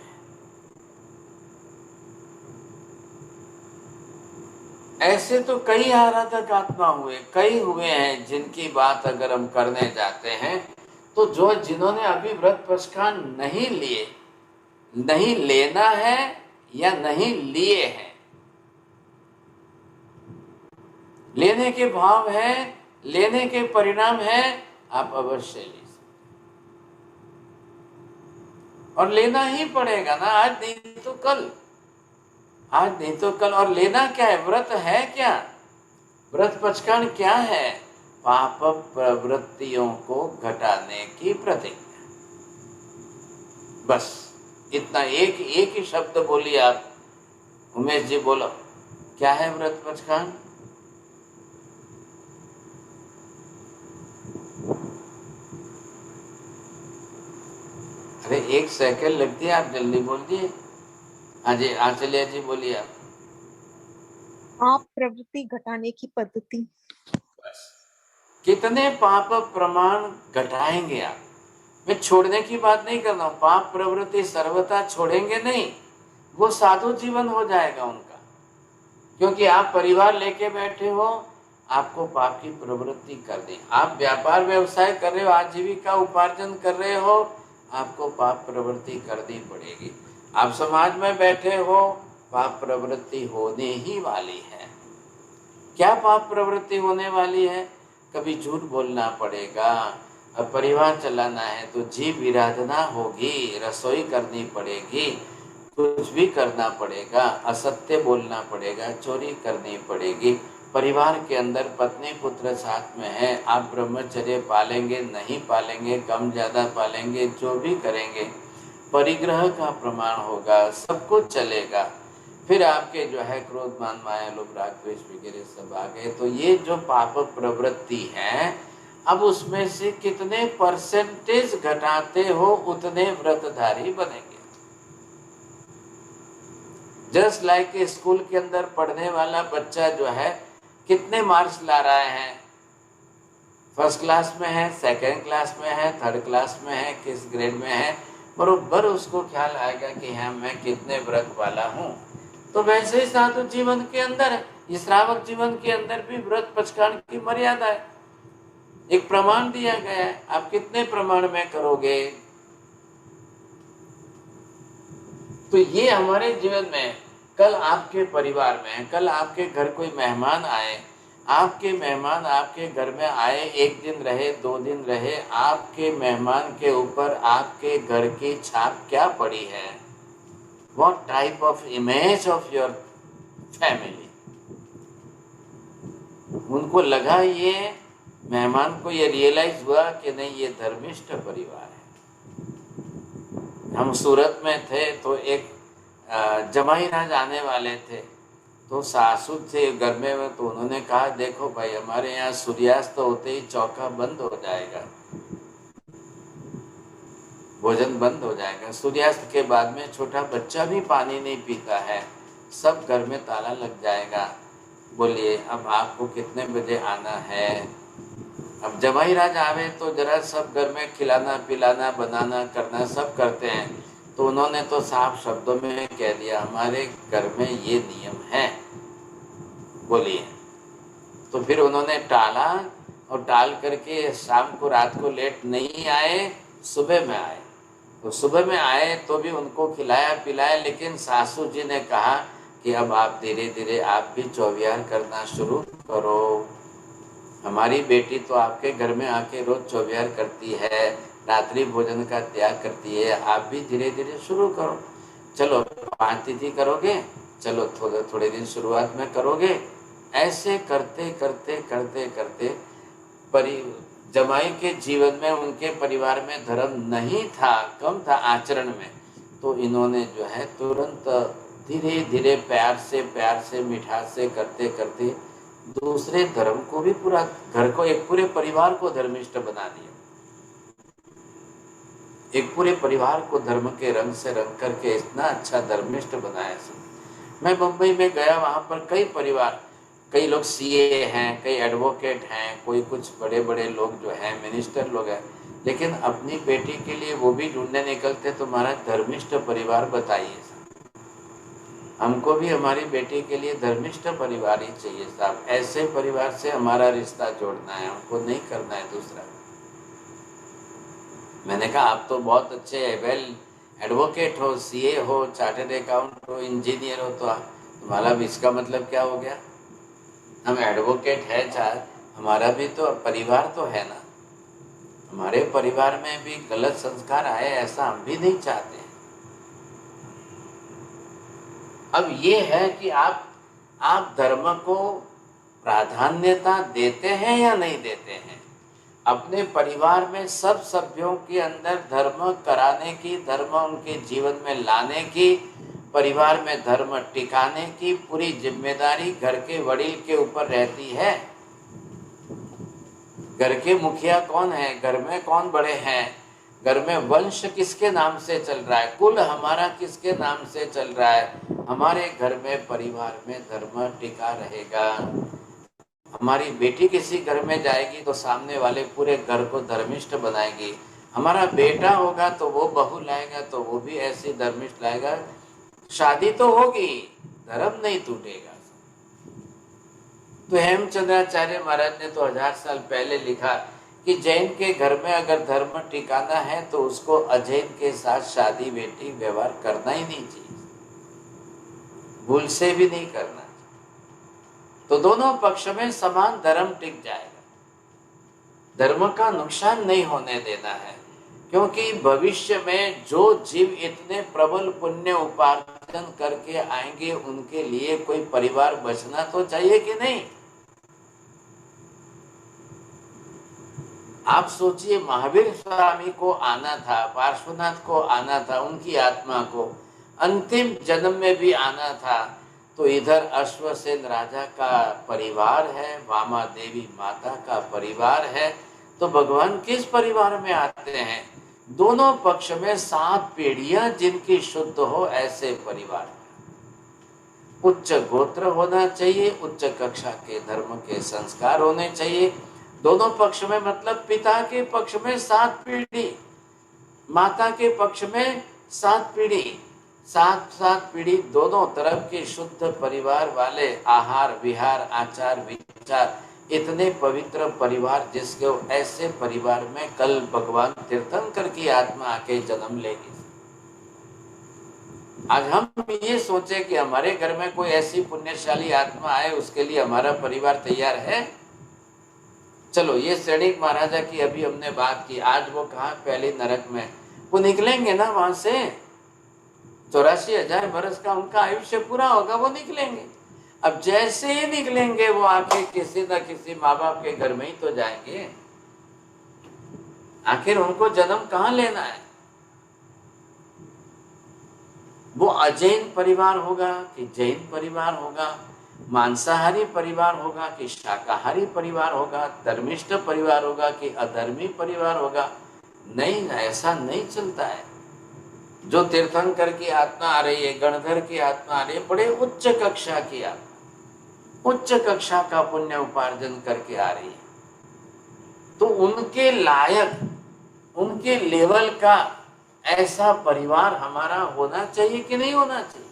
ऐसे तो कई आराधक आत्मा हुए, कई हुए हैं जिनकी बात अगर हम करने जाते हैं तो जो जिन्होंने अभी व्रत पक्षकांड नहीं लिए, नहीं लेना है या नहीं लिए हैं, लेने के भाव है, लेने के परिणाम है, आप अवश्य लीजिए, और लेना ही पड़ेगा ना, आज नहीं तो कल, आज नहीं तो कल। और लेना क्या है, व्रत है क्या, व्रत पक्षकांड क्या है, पाप प्रवृत्तियों को घटाने की प्रतिज्ञा। बस इतना, एक ही शब्द बोलिए आप। उमेश जी बोलो, क्या है व्रत पक्षकांड? अरे 1 सेकंड लगती है, आप जल्दी बोल दिए। हाँ जी, आंचलिया जी बोलिए आप प्रवृत्ति घटाने की पद्धति। कितने पाप प्रमाण घटाएंगे आप? मैं छोड़ने की बात नहीं कर रहा हूँ, पाप प्रवृत्ति सर्वथा छोड़ेंगे नहीं, वो साधु जीवन हो जाएगा उनका, क्योंकि आप परिवार लेके बैठे हो, आपको पाप की प्रवृत्ति कर दी। आप व्यापार व्यवसाय कर रहे हो, आजीविका उपार्जन कर रहे हो, आपको पाप प्रवृत्ति करनी पड़ेगी। आप समाज में बैठे हो, पाप प्रवृत्ति होने ही वाली है। क्या पाप प्रवृत्ति होने वाली है? कभी झूठ बोलना पड़ेगा। अब परिवार चलाना है तो जीभ विराधना होगी, रसोई करनी पड़ेगी, कुछ भी करना पड़ेगा, असत्य बोलना पड़ेगा, चोरी करनी पड़ेगी। परिवार के अंदर पत्नी पुत्र साथ में है, आप ब्रह्मचर्य पालेंगे नहीं पालेंगे, कम ज़्यादा पालेंगे, जो भी करेंगे परिग्रह का प्रमाण होगा, सब कुछ चलेगा। फिर आपके जो है क्रोध मान माया लोभ राग द्वेष वगैरह सब आ गए, तो ये जो पाप प्रवृत्ति है, अब उसमें से कितने परसेंटेज घटाते हो उतने व्रतधारी बनेंगे। जस्ट लाइक स्कूल के अंदर पढ़ने वाला बच्चा जो है कितने मार्क्स ला रहा है, फर्स्ट क्लास में है, सेकेंड क्लास में है, थर्ड क्लास में है, किस ग्रेड में है, बरोबर उसको ख्याल आएगा कि हाँ मैं कितने व्रत वाला हूँ। तो वैसे ही साधु जीवन के अंदर है, इस श्रावक जीवन के अंदर भी व्रत पचकान की मर्यादा है, एक प्रमाण दिया गया है, आप कितने प्रमाण में करोगे। तो ये हमारे जीवन में, कल आपके परिवार में, कल आपके घर कोई मेहमान आए, आपके मेहमान आपके घर में आए, एक दिन रहे, 2 दिन रहे, आपके मेहमान के ऊपर आपके घर की छाप क्या पड़ी है, what type of image of your family. उनको लगा, ये मेहमान को ये रियलाइज हुआ कि नहीं ये धर्मिष्ठ परिवार है। हम सूरत में थे तो एक जमाई राज आने वाले थे, तो सासू थे घर में, तो उन्होंने कहा देखो भाई हमारे यहाँ सूर्यास्त होते ही चौका बंद हो जाएगा, भोजन बंद हो जाएगा, सूर्यास्त के बाद में छोटा बच्चा भी पानी नहीं पीता है, सब घर में ताला लग जाएगा, बोलिए अब आपको कितने बजे आना है। अब जमाई राज आवे तो जरा सब घर में खिलाना पिलाना बनाना करना सब करते हैं, तो उन्होंने तो साफ शब्दों में कह दिया हमारे घर में ये नियम है, बोलिए। तो फिर उन्होंने टाला, और टाल करके शाम को रात को लेट नहीं आए, सुबह में आए। तो सुबह में आए तो भी उनको खिलाया पिलाया, लेकिन सासू जी ने कहा कि अब आप धीरे धीरे आप भी चौविहार करना शुरू करो, हमारी बेटी तो आपके घर में आके रोज चौविहार करती है, रात्रि भोजन का त्याग करती है, आप भी धीरे धीरे शुरू करो। चलो 5 तिथि करोगे, चलो थोड़े दिन शुरुआत में करोगे, ऐसे करते करते करते करते जमाई के जीवन में, उनके परिवार में धर्म नहीं था, कम था आचरण में, तो इन्होंने जो है तुरंत धीरे धीरे प्यार से मिठास से करते करते दूसरे धर्म को भी, पूरा घर को, एक पूरे परिवार को धर्मिष्ठ बना दिया, एक पूरे परिवार को धर्म के रंग से रंग करके इतना अच्छा धर्मिष्ठ बनाया सब। मैं मुंबई में गया, वहां पर कई परिवार, कई लोग सीए हैं, कई एडवोकेट हैं, कोई कुछ बड़े बड़े लोग जो हैं मिनिस्टर लोग हैं, लेकिन अपनी बेटी के लिए वो भी ढूंढने निकलते, तो हमारा धर्मिष्ठ परिवार बताइए, हमको भी हमारी बेटी के लिए धर्मिष्ठ परिवार ही चाहिए साहब, ऐसे परिवार से हमारा रिश्ता जोड़ना है, हमको नहीं करना है दूसरा। मैंने कहा आप तो बहुत अच्छे वेल एडवोकेट हो, सीए हो, चार्टर्ड अकाउंट हो, इंजीनियर हो, तो तुम्हारा भी इसका मतलब क्या हो गया, हम एडवोकेट है चाहे, हमारा भी तो परिवार तो है ना, हमारे परिवार में भी गलत संस्कार आए ऐसा हम भी नहीं चाहते हैं। अब ये है कि आप धर्म को प्राधान्यता देते हैं या नहीं देते हैं। अपने परिवार में सब सभ्यों के अंदर धर्म कराने की, धर्म उनके जीवन में लाने की, परिवार में धर्म टिकाने की पूरी जिम्मेदारी घर के वडील के ऊपर रहती है। घर के मुखिया कौन है, घर में कौन बड़े हैं, घर में वंश किसके नाम से चल रहा है, कुल हमारा किसके नाम से चल रहा है, हमारे घर में परिवार में धर्म टिका रहेगा। हमारी बेटी किसी घर में जाएगी तो सामने वाले पूरे घर को धर्मिष्ठ बनाएगी, हमारा बेटा होगा तो वो बहू लाएगा तो वो भी ऐसी धर्मिष्ठ लाएगा, शादी तो होगी, धर्म नहीं टूटेगा। तो हेमचंद्राचार्य महाराज ने तो 1000 साल पहले लिखा कि जैन के घर में अगर धर्म टिकाना है तो उसको अजैन के साथ शादी बेटी व्यवहार करना ही नहीं चाहिए, भूल से भी नहीं करना, तो दोनों पक्ष में समान धर्म टिक जाएगा। धर्म का नुकसान नहीं होने देना है, क्योंकि भविष्य में जो जीव इतने प्रबल पुण्य उपार्जन करके आएंगे उनके लिए कोई परिवार बचना तो चाहिए कि नहीं। आप सोचिए, महावीर स्वामी को आना था, पार्श्वनाथ को आना था, उनकी आत्मा को अंतिम जन्म में भी आना था, तो इधर अश्वसेन राजा का परिवार है, वामा देवी माता का परिवार है, तो भगवान किस परिवार में आते हैं? दोनों पक्ष में 7 पीढ़ियां जिनकी शुद्ध हो ऐसे परिवार में। उच्च गोत्र होना चाहिए, उच्च कक्षा के धर्म के संस्कार होने चाहिए। दोनों पक्ष में मतलब पिता के पक्ष में 7 पीढ़ी, माता के पक्ष में 7 पीढ़ी, 7 पीढ़ी दोनों तरफ के शुद्ध परिवार वाले, आहार विहार आचार विचार इतने पवित्र परिवार जिसके, ऐसे परिवार में कल भगवान तीर्थंकर की आत्मा आके जन्म लेगी। आज हम ये सोचे कि हमारे घर में कोई ऐसी पुण्यशाली आत्मा आए, उसके लिए हमारा परिवार तैयार है। चलो, ये सैनिक महाराजा की अभी हमने बात की, आज वो कहाँ? पहले नरक में। वो निकलेंगे ना वहां से, 84,000 वर्ष का उनका आयुष्य पूरा होगा, वो निकलेंगे। अब जैसे ही निकलेंगे वो आके किसी न किसी माँ बाप के घर में ही तो जाएंगे। आखिर उनको जन्म कहाँ लेना है? वो अजैन परिवार होगा कि जैन परिवार होगा, मांसाहारी परिवार होगा कि शाकाहारी परिवार होगा, धर्मिष्ठ परिवार होगा कि अधर्मी परिवार होगा? नहीं, ऐसा नहीं चलता है। जो तीर्थंकर की आत्मा आ रही है, गणधर की आत्मा आ रही है, बड़े उच्च कक्षा की आत्मा, उच्च कक्षा का पुण्य उपार्जन करके आ रही है, तो उनके लायक, उनके लेवल का ऐसा परिवार हमारा होना चाहिए कि नहीं होना चाहिए?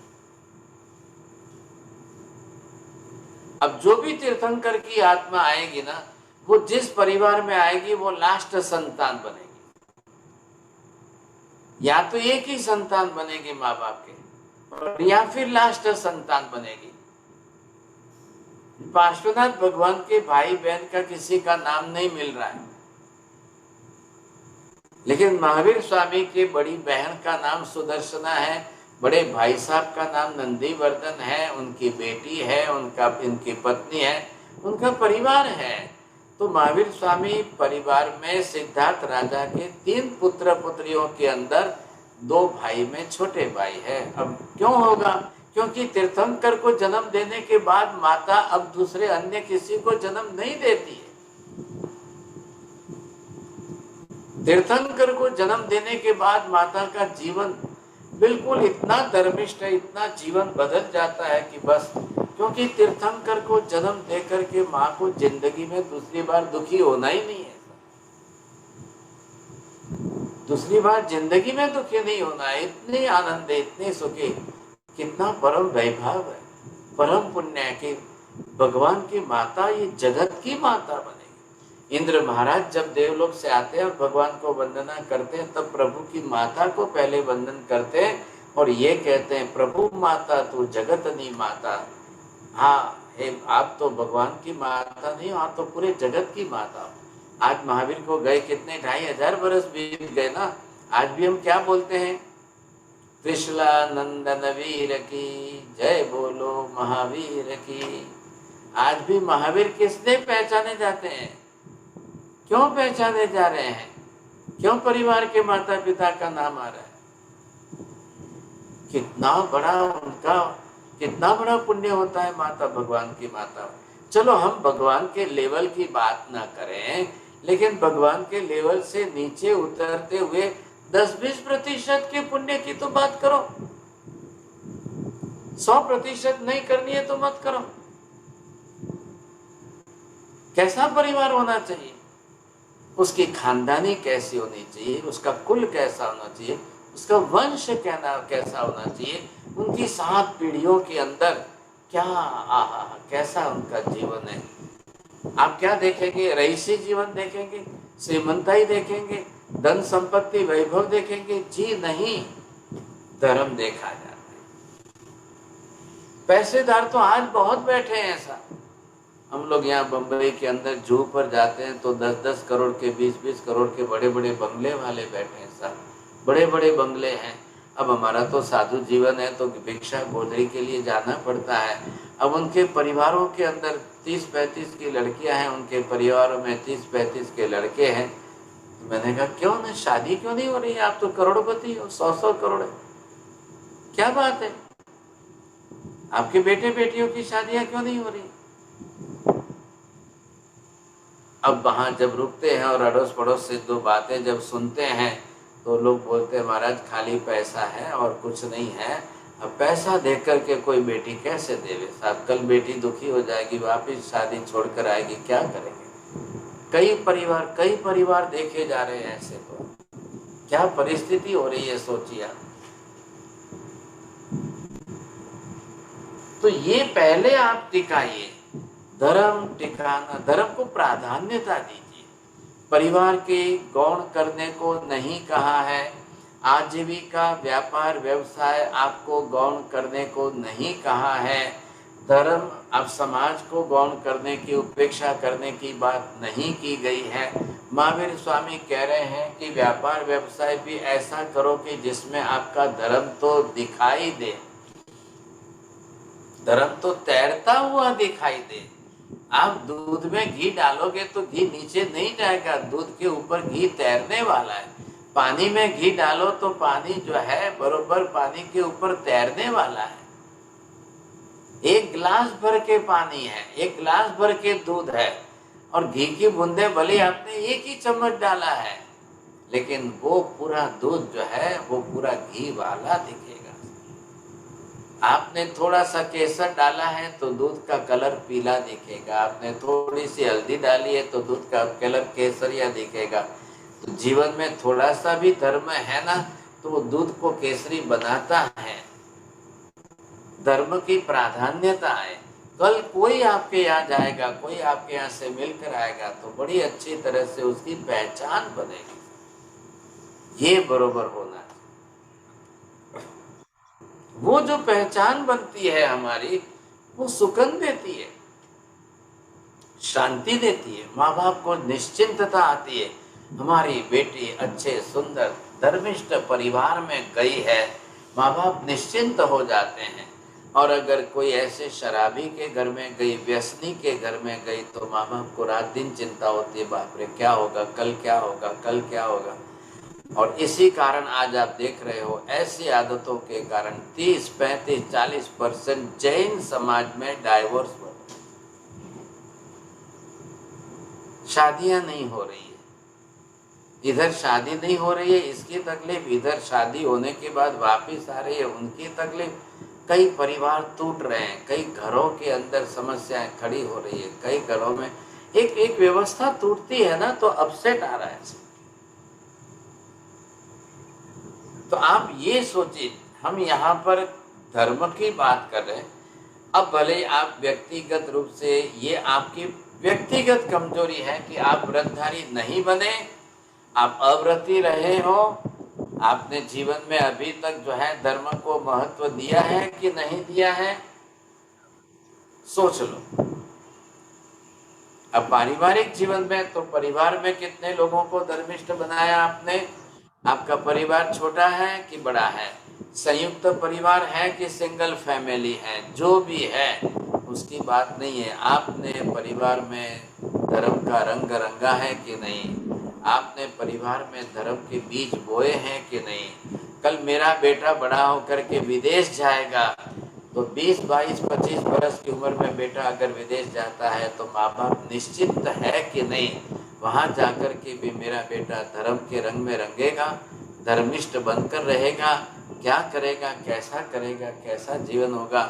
अब जो भी तीर्थंकर की आत्मा आएगी ना, वो जिस परिवार में आएगी वो लास्ट संतान बनेगी, या तो एक ही संतान बनेगी माँ बाप के, या फिर लास्ट संतान बनेगी। पार्श्वनाथ भगवान के भाई बहन का किसी का नाम नहीं मिल रहा है, लेकिन महावीर स्वामी की बड़ी बहन का नाम सुदर्शना है, बड़े भाई साहब का नाम नंदीवर्धन है, उनकी बेटी है, इनकी पत्नी है, उनका परिवार है। तो महावीर स्वामी परिवार में सिद्धार्थ राजा के 3 पुत्र पुत्रियों के अंदर 2 भाई में छोटे भाई है। अब क्यों होगा? क्योंकि तीर्थंकर को जन्म देने के बाद माता अब दूसरे अन्य किसी को जन्म नहीं देती है। तीर्थंकर को जन्म देने के बाद माता का जीवन बिल्कुल इतना धर्मिष्ठ है, इतना जीवन बदल जाता है कि बस, क्योंकि तीर्थंकर को जन्म देकर के माँ को जिंदगी में दूसरी बार दुखी होना ही नहीं है। दूसरी बार जिंदगी में दुखी नहीं होना है, इतने आनंद है, इतने सुखी, कितना परम वैभव है, परम पुण्य है कि भगवान की माता ये जगत की माता बनेगी। इंद्र महाराज जब देवलोक से आते हैं और भगवान को वंदना करते हैं, तब प्रभु की माता को पहले वंदन करते हैं और ये कहते हैं, प्रभु माता तू जगतनी माता। हाँ, आप तो भगवान की माता नहीं, आप तो पूरे जगत की माता। आज महावीर को गए कितने 2,500 वर्ष बीत गए ना। आज भी हम क्या बोलते हैं? त्रिशला नंदन वीर की जय बोलो महावीर की। आज भी महावीर किसने पहचाने जाते हैं? क्यों पहचाने जा रहे हैं? क्यों परिवार के माता पिता का नाम आ रहा है? कितना बड़ा पुण्य होता है माता, भगवान की माता। चलो हम भगवान के लेवल की बात ना करें, लेकिन भगवान के लेवल से नीचे उतरते हुए 10-20% के पुण्य की तो बात करो। 100% नहीं करनी है तो मत करो। कैसा परिवार होना चाहिए? उसकी खानदानी कैसी होनी चाहिए, उसका कुल कैसा होना चाहिए, उसका वंश कैसा होना चाहिए, उनकी 7 पीढ़ियों के अंदर क्या कैसा उनका जीवन है। आप क्या देखेंगे? रईसी जीवन देखेंगे, श्रीमंताई देखेंगे, धन संपत्ति वैभव देखेंगे? जी नहीं, धर्म देखा जाता है। पैसेदार तो आज बहुत बैठे हैं ऐसा, हम लोग यहाँ बम्बई के अंदर जू पर जाते हैं तो 10-10 करोड़ के 20-20 करोड़ के बड़े बड़े बंगले वाले बैठे हैं साहब, बड़े बड़े बंगले हैं। अब हमारा तो साधु जीवन है तो भिक्षा बोझरी के लिए जाना पड़ता है। अब उनके परिवारों के अंदर 30-35 की लड़कियां हैं, उनके परिवारों में 30-35 के लड़के हैं। तो मैंने कहा क्यों ना शादी क्यों नहीं हो रही है, आप तो करोड़पति हो, 100-100 करोड़ है, क्या बात है, आपके बेटे बेटियों की शादियां क्यों नहीं हो रही। अब वहां जब रुकते हैं और अड़ोस पड़ोस से दो बातें जब सुनते हैं तो लोग बोलते हैं महाराज खाली पैसा है और कुछ नहीं है, अब पैसा देख करके कोई बेटी कैसे देवे साहब, कल बेटी दुखी हो जाएगी, वापिस शादी छोड़कर आएगी, क्या करेंगे। कई परिवार देखे जा रहे हैं ऐसे, तो क्या परिस्थिति हो रही है सोचिए आप। तो ये पहले आप टिकाइए, धर्म टिकाना, धर्म को प्राधान्यता दीजिए। परिवार के गौण करने को नहीं कहा है, आजीविका व्यापार व्यवसाय आपको गौण करने को नहीं कहा है, धर्म अब समाज को गौण करने की उपेक्षा करने की बात नहीं की गई है। महावीर स्वामी कह रहे हैं कि व्यापार व्यवसाय भी ऐसा करो कि जिसमें आपका धर्म तो दिखाई दे, धर्म तो तैरता हुआ दिखाई दे। आप दूध में घी डालोगे तो घी नीचे नहीं जाएगा, दूध के ऊपर घी तैरने वाला है। पानी में घी डालो तो पानी जो है बरोबर पानी के ऊपर तैरने वाला है। एक गिलास भर के पानी है, एक गिलास भर के दूध है और घी की बूंदे भले आपने एक ही चम्मच डाला है, लेकिन वो पूरा दूध जो है वो पूरा घी वाला दिखेगा। आपने थोड़ा सा केसर डाला है तो दूध का कलर पीला दिखेगा, आपने थोड़ी सी हल्दी डाली है तो दूध का कलर केसरिया दिखेगा। तो जीवन में थोड़ा सा भी धर्म है ना तो वो दूध को केसरी बनाता है। धर्म की प्राधान्यता है। कल कोई आपके यहाँ जाएगा, कोई आपके यहाँ से मिलकर आएगा तो बड़ी अच्छी तरह से उसकी पहचान बनेगी। ये बरोबर होना, वो जो पहचान बनती है हमारी, वो सुकून देती है, शांति देती है, माँ बाप को निश्चिंतता आती है। हमारी बेटी अच्छे सुंदर धर्मिष्ठ परिवार में गई है, माँ बाप निश्चिंत हो जाते हैं। और अगर कोई ऐसे शराबी के घर में गई, व्यसनी के घर में गई तो माँ बाप को रात दिन चिंता होती है, बाप रे क्या होगा, कल क्या होगा, कल क्या होगा। और इसी कारण आज आप देख रहे हो ऐसी आदतों के कारण 30, 35, 40% जैन समाज में डाइवोर्स हो रहे, शादियां नहीं हो रही है। इधर शादी नहीं हो रही है इसकी तकलीफ, इधर शादी होने के बाद वापिस आ रही है उनकी तकलीफ। कई परिवार टूट रहे हैं, कई घरों के अंदर समस्याएं खड़ी हो रही है, कई घरों में एक व्यवस्था टूटती है ना तो अपसेट आ रहा है। तो आप ये सोचिए, हम यहाँ पर धर्म की बात कर रहे हैं। अब भले आप व्यक्तिगत रूप से, ये आपकी व्यक्तिगत कमजोरी है कि आप व्रतधारी नहीं बने, आप अव्रती रहे हो, आपने जीवन में अभी तक जो है धर्म को महत्व दिया है कि नहीं दिया है, सोच लो। अब पारिवारिक जीवन में तो परिवार में कितने लोगों को धर्मिष्ठ बनाया आपने, आपका परिवार छोटा है कि बड़ा है, संयुक्त परिवार है कि सिंगल फैमिली है, जो भी है उसकी बात नहीं है। आपने परिवार में धर्म का रंग रंगा है कि नहीं, आपने परिवार में धर्म के बीज बोए हैं कि नहीं। कल मेरा बेटा बड़ा होकर के विदेश जाएगा तो 20, 22, 25 बरस की उम्र में बेटा अगर विदेश जाता है तो माँ बाप निश्चिंत है कि नहीं, वहाँ जाकर के भी मेरा बेटा धर्म के रंग में रंगेगा, धर्मिष्ठ बनकर रहेगा, क्या करेगा, कैसा करेगा, कैसा जीवन होगा।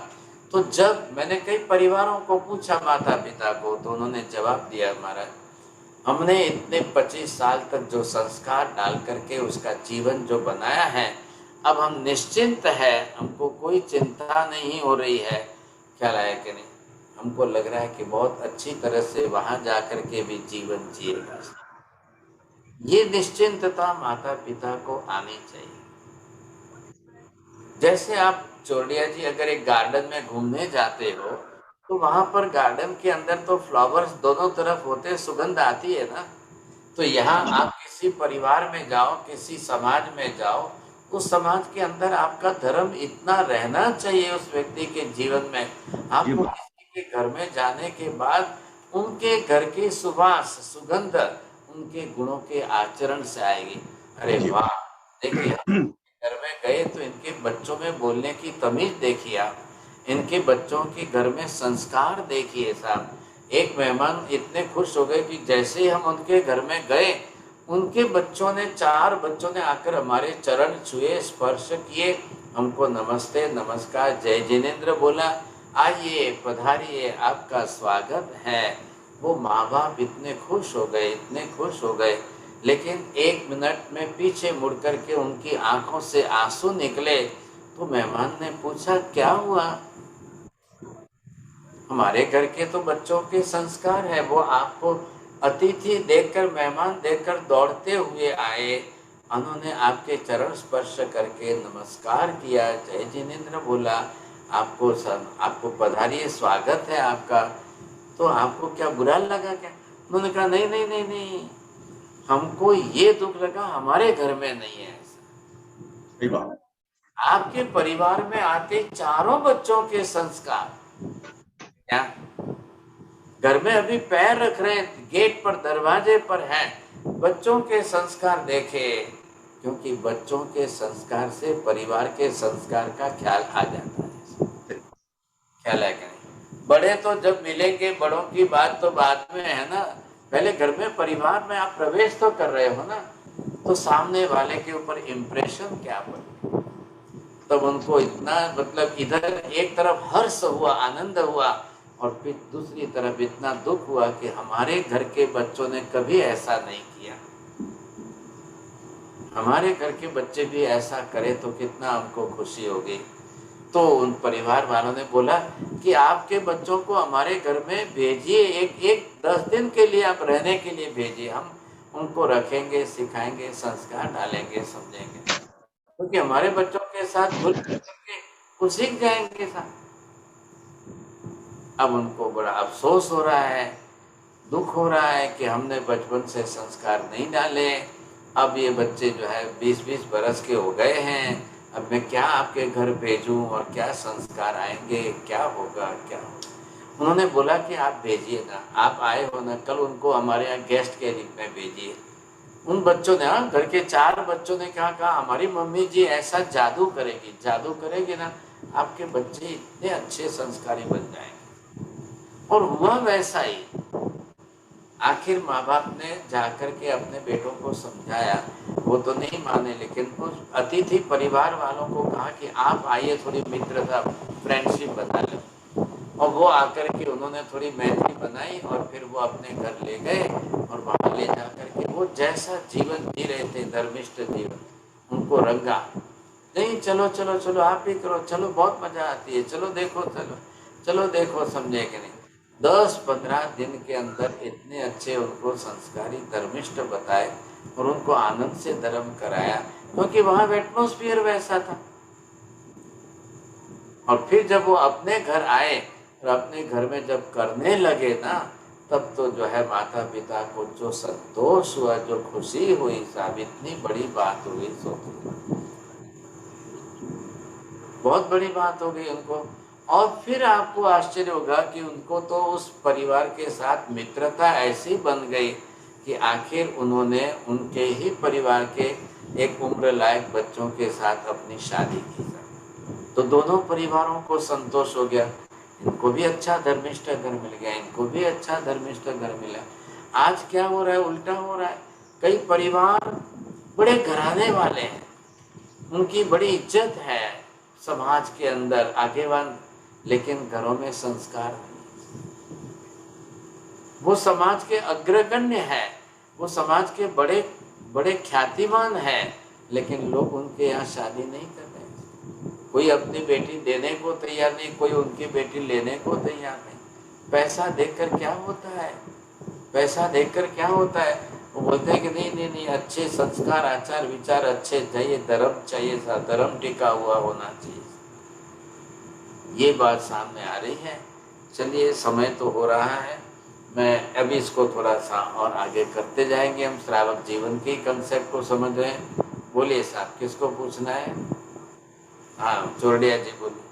तो जब मैंने कई परिवारों को पूछा, माता पिता को, तो उन्होंने जवाब दिया, महाराज हमने इतने 25 साल तक जो संस्कार डाल करके उसका जीवन जो बनाया है, अब हम निश्चिंत है, हमको कोई चिंता नहीं हो रही है। ख्याल आया कि नहीं, हमको लग रहा है कि बहुत अच्छी तरह से वहां जाकर के भी जीवन जिएगा। ये निश्चिंतता माता पिता को आनी चाहिए। जैसे आप चोरडिया जी अगर एक गार्डन में घूमने जाते हो तो वहां पर गार्डन के अंदर तो फ्लावर्स दोनों तरफ होते, सुगंध आती है ना। तो यहाँ आप किसी परिवार में जाओ, किसी समाज में जाओ, उस समाज के अंदर आपका धर्म इतना रहना चाहिए उस व्यक्ति के जीवन में। आपको किसी के घर में जाने के बाद उनके घर की सुवास, सुगंध उनके गुणों के आचरण से आएगी। अरे वाह, देखिए घर में गए तो इनके बच्चों में बोलने की तमीज देखिए आप, इनके बच्चों के घर में संस्कार देखिए साहब। एक मेहमान इतने खुश हो गए कि जैसे ही हम उनके घर में गए, उनके बच्चों ने, 4 बच्चों ने आकर हमारे चरण छुए, स्पर्श किए, हमको नमस्ते, नमस्कार, जय जिनेन्द्र बोला, आइए पधारिए, आपका स्वागत है। वो माँ बाप इतने खुश हो गए, इतने खुश हो गए। लेकिन 1 मिनट में पीछे मुड़ करके उनकी आंखों से आंसू निकले। तो मेहमान ने पूछा, क्या हुआ? हमारे घर के तो बच्चों के संस्कार है, वो आपको अतिथि देखकर, मेहमान देखकर दौड़ते हुए आए, उन्होंने आपके चरण स्पर्श करके नमस्कार किया, जय जिनेन्द्र बोला, आपको पधारिए, स्वागत है आपका। तो आपको क्या बुरा लगा क्या? उन्होंने कहा, नहीं नहीं नहीं नहीं, हमको ये दुख लगा हमारे घर में नहीं है ऐसा। आपके परिवार में आते 4 बच्चों के संस्कार, क्या घर में अभी पैर रख रहे हैं, गेट पर, दरवाजे पर हैं, बच्चों के संस्कार देखे। क्योंकि बच्चों के संस्कार से परिवार के संस्कार का ख्याल आ जाता है। ख्याल है कि नहीं? बड़े तो जब मिलेंगे, बड़ों की बात तो बाद में है ना, पहले घर में, परिवार में आप प्रवेश तो कर रहे हो ना, तो सामने वाले के ऊपर इम्प्रेशन क्या पड़े। तब उनको इतना, मतलब इधर एक तरफ हर्ष हुआ, आनंद हुआ, और फिर दूसरी तरफ इतना दुख हुआ कि हमारे घर के बच्चों ने कभी ऐसा नहीं किया। हमारे घर के बच्चे भी ऐसा करें तो कितना हमको खुशी होगी। तो उन परिवार वालों ने बोला कि आपके बच्चों को हमारे घर में भेजिए, एक 10 दिन के लिए आप रहने के लिए भेजिए, हम उनको रखेंगे, सिखाएंगे, संस्कार डालेंगे, समझेंगे, क्योंकि हमारे बच्चों के साथ घुल मिल करके वो सीख जाएंगे साथ। अब उनको बड़ा अफसोस हो रहा है, दुख हो रहा है कि हमने बचपन से संस्कार नहीं डाले। अब ये बच्चे जो है 20-20 बरस के हो गए हैं, अब मैं क्या आपके घर भेजूं और क्या संस्कार आएंगे, क्या होगा, क्या होगा। उन्होंने बोला कि आप भेजिए ना, आप आए हो ना, कल उनको हमारे यहाँ गेस्ट के रूप में भेजिए। उन बच्चों ने, हाँ, घर के 4 बच्चों ने क्या कहा, हमारी मम्मी जी ऐसा जादू करेगी ना, आपके बच्चे इतने अच्छे संस्कारी बन जाएंगे। और हुआ वैसा ही। आखिर माँ बाप ने जाकर के अपने बेटों को समझाया, वो तो नहीं माने, लेकिन उस अतिथि परिवार वालों को कहा कि आप आइए, थोड़ी मित्रता, फ्रेंडशिप बना लो। और वो आकर के उन्होंने थोड़ी मैत्री बनाई, और फिर वो अपने घर ले गए, और वहां ले जाकर के वो जैसा जीवन जी रहे थे, धर्मिष्ठ जीवन, उनको रंगा। नहीं, चलो चलो चलो, आप भी करो, चलो बहुत मजा आती है, चलो देखो, चलो देखो, समझे कि नहीं। 10-15 दिन के अंदर इतने अच्छे उनको संस्कारी, धर्मिष्ठ बताए, और उनको आनंद से धर्म कराया, क्योंकि वहां एटमॉस्फेयर वैसा था। और फिर जब वो अपने घर आए और अपने घर में जब करने लगे ना, तब तो जो है माता पिता को जो संतोष हुआ, जो खुशी हुई साहब, इतनी बड़ी बात हुई, बहुत बड़ी बात हो गई उनको। और फिर आपको आश्चर्य होगा कि उनको तो उस परिवार के साथ मित्रता ऐसी बन गई कि आखिर उन्होंने उनके ही परिवार के एक उम्र लायक बच्चों के साथ अपनी शादी की। तो दोनों परिवारों को संतोष हो गया, इनको भी अच्छा धर्मिष्ठ घर मिल गया, इनको भी अच्छा धर्मिष्ठ घर मिला। आज क्या हो रहा है, उल्टा हो रहा है। कई परिवार बड़े घराने वाले हैं, उनकी बड़ी इज्जत है समाज के अंदर, आगेवान, लेकिन घरों में संस्कार नहीं। वो समाज के अग्रगण्य है, वो समाज के बड़े बड़े ख्यातिमान है, लेकिन लोग उनके यहाँ शादी नहीं कर रहे। कोई अपनी बेटी देने को तैयार नहीं, कोई उनकी बेटी लेने को तैयार नहीं। पैसा देखकर क्या होता है, पैसा देखकर क्या होता है? वो बोलते हैं कि नहीं नहीं नहीं, अच्छे संस्कार, आचार विचार अच्छे चाहिए, धर्म चाहिए, धर्म टिका हुआ होना चाहिए। ये बात सामने आ रही है। चलिए, समय तो हो रहा है, मैं अभी इसको थोड़ा सा और आगे करते जाएंगे। हम श्रावक जीवन के कंसेप्ट को समझ रहे हैं। बोलिए साहब, किसको पूछना है? हाँ, चोरडिया जी बोलिए।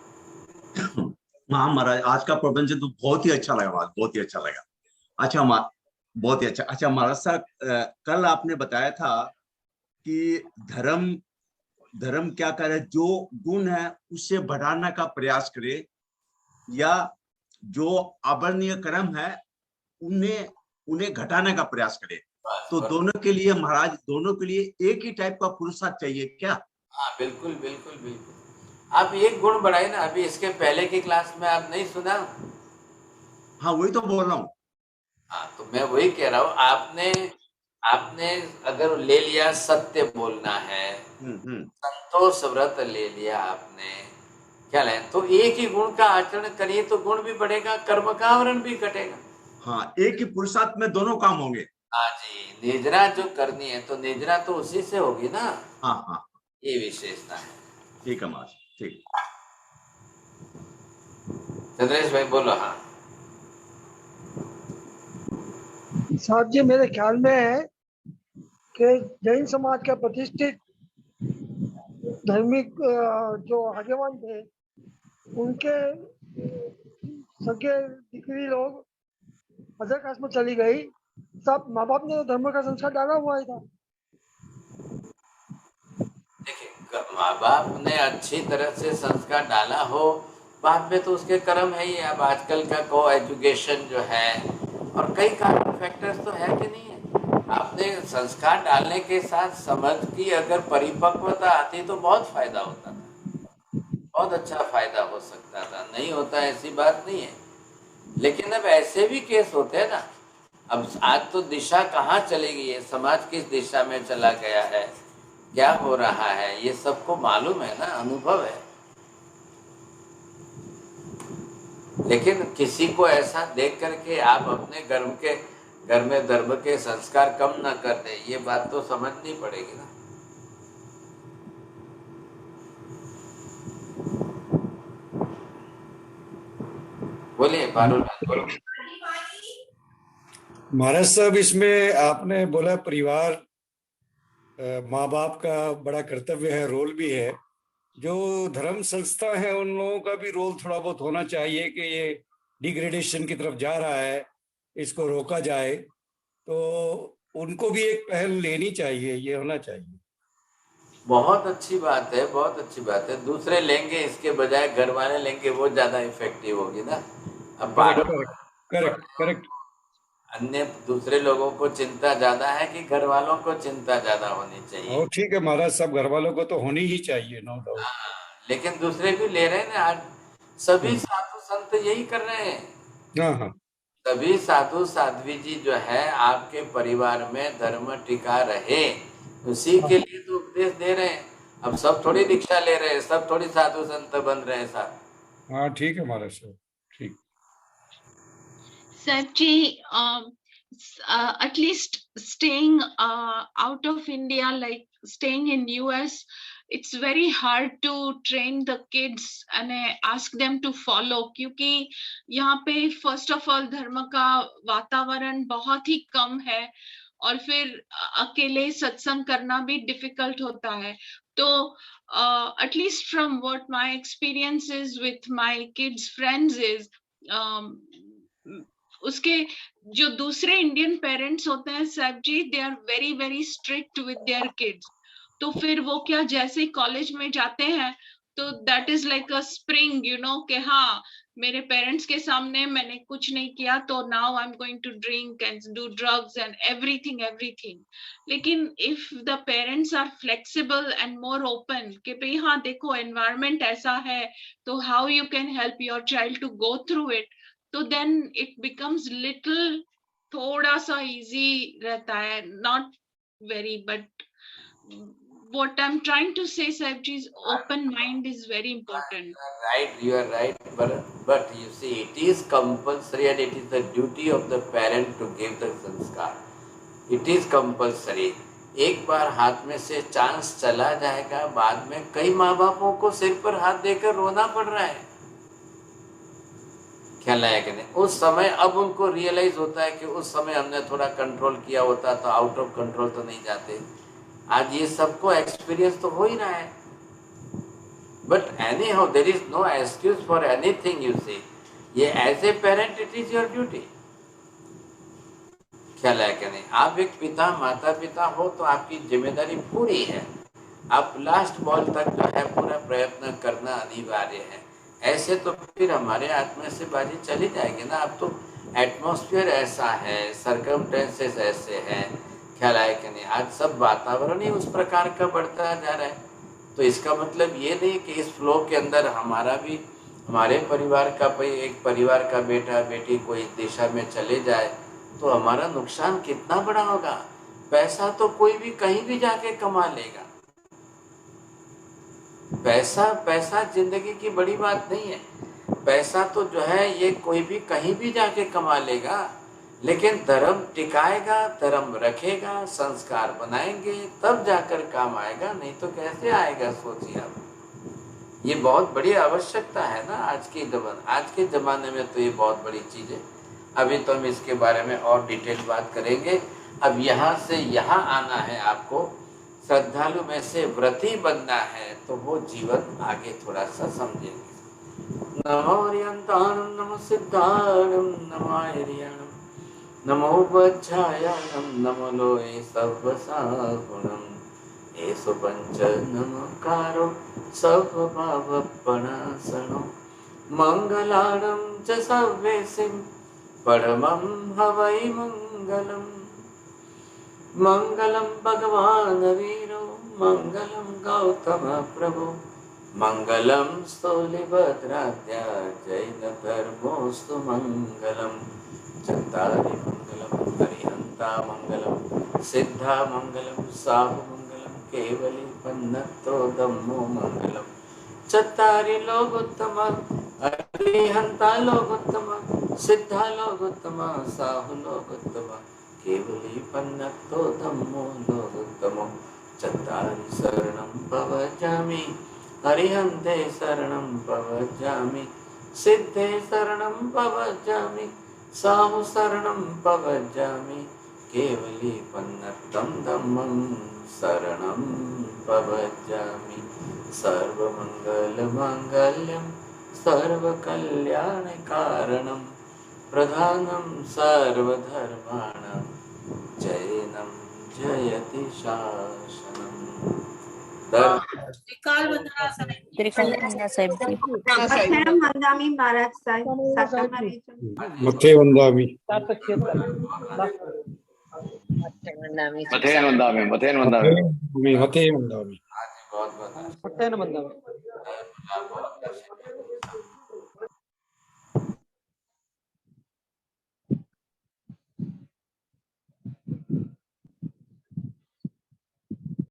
हाँ महाराज, आज का प्रवचन तो बहुत ही अच्छा लगा महाराज, बहुत ही अच्छा लगा। अच्छा बहुत ही अच्छा। अच्छा महाराज साहब, कल आपने बताया था कि धर्म धर्म क्या करे, जो गुण है उससे बढ़ाने का प्रयास करे, या जो अवर्णनीय कर्म है उन्हें उन्हें घटाने का प्रयास करे। तो दोनों के लिए महाराज, दोनों के लिए एक ही टाइप का पुरुषार्थ चाहिए क्या? हाँ, बिल्कुल बिल्कुल बिल्कुल। आप एक गुण बढ़ाए ना, अभी इसके पहले की क्लास में आप नहीं सुना? हाँ, वही तो बोल रहा हूँ। हाँ, तो मैं वही कह रहा हूँ, आपने आपने अगर ले लिया सत्य बोलना है, संतोष व्रत ले लिया आपने, क्या ले, तो एक ही गुण का आचरण करिए तो गुण भी बढ़ेगा, कर्म का आवरण भी घटेगा। हाँ, एक ही पुरुषार्थ में दोनों काम होंगे। हाँ जी, निजरा जो करनी है तो निजरा तो उसी से होगी ना। हाँ हाँ, ये विशेषता है। ठीक है महाराज, ठीक। चंद्रेश भाई बोलो। हाँ साहब जी, मेरे ख्याल में है कि जैन समाज के प्रतिष्ठित धार्मिक जो आगेवान थे, उनके सगे दिकरी लोग अदर कास्ट में चली गई। सब माँ बाप ने तो धर्म का संस्कार डाला हुआ ही था। देखिए, माँ बाप ने अच्छी तरह से संस्कार डाला हो, बाद में तो उसके कर्म है ही। अब आजकल का को एजुकेशन जो है और कई कारण फैक्टर्स तो है कि नहीं है। आपने संस्कार डालने के साथ समझ की अगर परिपक्वता आती तो बहुत फायदा होता था, बहुत अच्छा फायदा हो सकता था। नहीं होता ऐसी बात नहीं है, लेकिन अब ऐसे भी केस होते हैं ना। अब आज तो दिशा कहाँ चली गई है, समाज किस दिशा में चला गया है, क्या हो रहा है, ये सबको मालूम है ना, अनुभव है। लेकिन किसी को ऐसा देख करके आप अपने घर में धर्म के संस्कार कम न कर दे, ये बात तो समझनी पड़ेगी ना। बोलिए पारुल बोलिए। महाराज साहब, इसमें आपने बोला परिवार माँ बाप का बड़ा कर्तव्य है, रोल भी है। जो धर्म संस्था है उन लोगों का भी रोल थोड़ा बहुत होना चाहिए कि ये डिग्रेडेशन की तरफ जा रहा है, इसको रोका जाए। तो उनको भी एक पहल लेनी चाहिए, ये होना चाहिए। बहुत अच्छी बात है, बहुत अच्छी बात है। दूसरे लेंगे इसके बजाय घर वाले लेंगे, वो ज्यादा इफेक्टिव होगी ना। अब करेक्ट करेक्ट। अन्य दूसरे लोगों को चिंता ज्यादा है कि घर वालों को चिंता ज्यादा होनी चाहिए? और ठीक है महाराज साहब, घर वालों को तो होनी ही चाहिए, नो डाउट। लेकिन दूसरे भी ले रहे हैं ना। आज सभी साधु संत यही कर रहे हैं। हाँ हाँ, सभी साधु साध्वी जी जो है आपके परिवार में धर्म टिका रहे, उसी के लिए तो उपदेश दे रहे हैं। अब सब थोड़ी दीक्षा ले रहे हैं, सब थोड़ी साधु संत बन रहे हैं साहब। हाँ ठीक है महाराज साहब, ठीक। Sachi, at least staying out of India, like staying in US, it's very hard to train the kids and ask them to follow, क्योंकि यहाँ पे first of all धर्म का वातावरण बहुत ही कम है, और फिर अकेले सत्संग करना भी difficult होता है। तो at least from what my experience is with my kids' friends is, उसके जो दूसरे इंडियन पेरेंट्स होते हैं साहब जी, they are very very strict with their kids. तो फिर वो क्या, जैसे कॉलेज में जाते हैं तो that is like a spring, you know, कि हाँ मेरे पेरेंट्स के सामने मैंने कुछ नहीं किया तो now I am going to drink and do drugs and everything everything. लेकिन if the parents are flexible and more open कि भाई हाँ देखो एनवायरमेंट ऐसा है, तो how you can help your child to go through it, तो then it becomes little थोड़ा सा easy रहता है, not very, but what I'm trying to say Sahib ji is open mind is very important. Right, you are right, but you see it is compulsory and it is the duty of the parent to give the sanskar. It is compulsory. एक बार हाथ में से चांस चला जाएगा, बाद में कई माँ बापों को सिर पर हाथ देकर रोना पड़ रहा है ख्याल है कि नहीं? उस समय अब उनको रियलाइज होता है कि उस समय हमने थोड़ा कंट्रोल किया होता तो आउट ऑफ कंट्रोल तो नहीं जाते। आज ये सबको एक्सपीरियंस तो हो ही रहा है। But anyhow there is no excuse for anything you say. ये as a parent it is your duty. ख्याल है कि नहीं? आप एक पिता माता पिता हो तो आपकी जिम्मेदारी पूरी है। आप लास्ट बॉल तक जो है पूरा प्रयत्न करना अनिवार्य है। ऐसे तो फिर हमारे हाथ में से बाजी चली जाएगी ना। अब तो एटमॉस्फेयर ऐसा है, सर्कमस्टेंसेस ऐसे हैं, ख्याल है कि नहीं? आज सब वातावरण ही उस प्रकार का बढ़ता जा रहा है। तो इसका मतलब ये नहीं कि इस फ्लो के अंदर हमारा भी, हमारे परिवार का एक परिवार का बेटा बेटी कोई इस दिशा में चले जाए तो हमारा नुकसान कितना बड़ा होगा। पैसा तो कोई भी कहीं भी जाके कमा लेगा। पैसा जिंदगी की बड़ी बात नहीं है। पैसा तो जो है ये कोई भी कहीं भी जाके कमा लेगा, लेकिन धर्म टिकाएगा, धर्म रखेगा, संस्कार बनाएंगे तब जाकर काम आएगा, नहीं तो कैसे आएगा? सोचिए आप। ये बहुत बड़ी आवश्यकता है ना आज के जमाने में। तो ये बहुत बड़ी चीज है। अभी तो हम इसके बारे में और डिटेल बात करेंगे। अब यहाँ से यहाँ आना है आपको, श्रद्धालु में से व्रती बनना है, तो वो जीवन आगे थोड़ा सा समझेंगे। नमो रियंताणं नमो सिद्धाणं नमो आर्याणं नमो वज्रायाणं नमो लोये सर्वसागुणम् एषु पंच नमकारो सर्वभावपणासनो मंगलाणं च सर्वेसिं परमं हवै मंगलम्। मंगलम भगवान वीरो मंगलम गौतम प्रभु मंगलम स्थूलिभद्राद्या जैन धर्मोस्तु मंगलम। चत्तारि मंगलम हरिहंता मंगलम सिद्धा मंगलम साहु मंगलम केवली पन्नतो धम्मो मंगलम। चत्तारि लोकोत्तम हरिहंता लोकोत्तम सिद्धा लोकोत्तम साहु लोकोत्तम केवली पन्नतो धम्मो लोकोत्तमो। चत्तारि शरणं भवजामि हरिहन्ते शरणं भवजामि सिद्धे शरणं भवजामि साहु शरणं भवजामि केवली पन्नतं धम्मं शरणं भवजामि। सर्वमङ्गलमाङ्गल्यं सर्वकल्याणकारणं प्रधानं सर्वधर्माणां जैनं जयति शासनम्। त्रिकाल वंदामी महाराज साहेब मथे वंदामी। मथेन वंदामी। मथे वंदामी। बहुत बहुत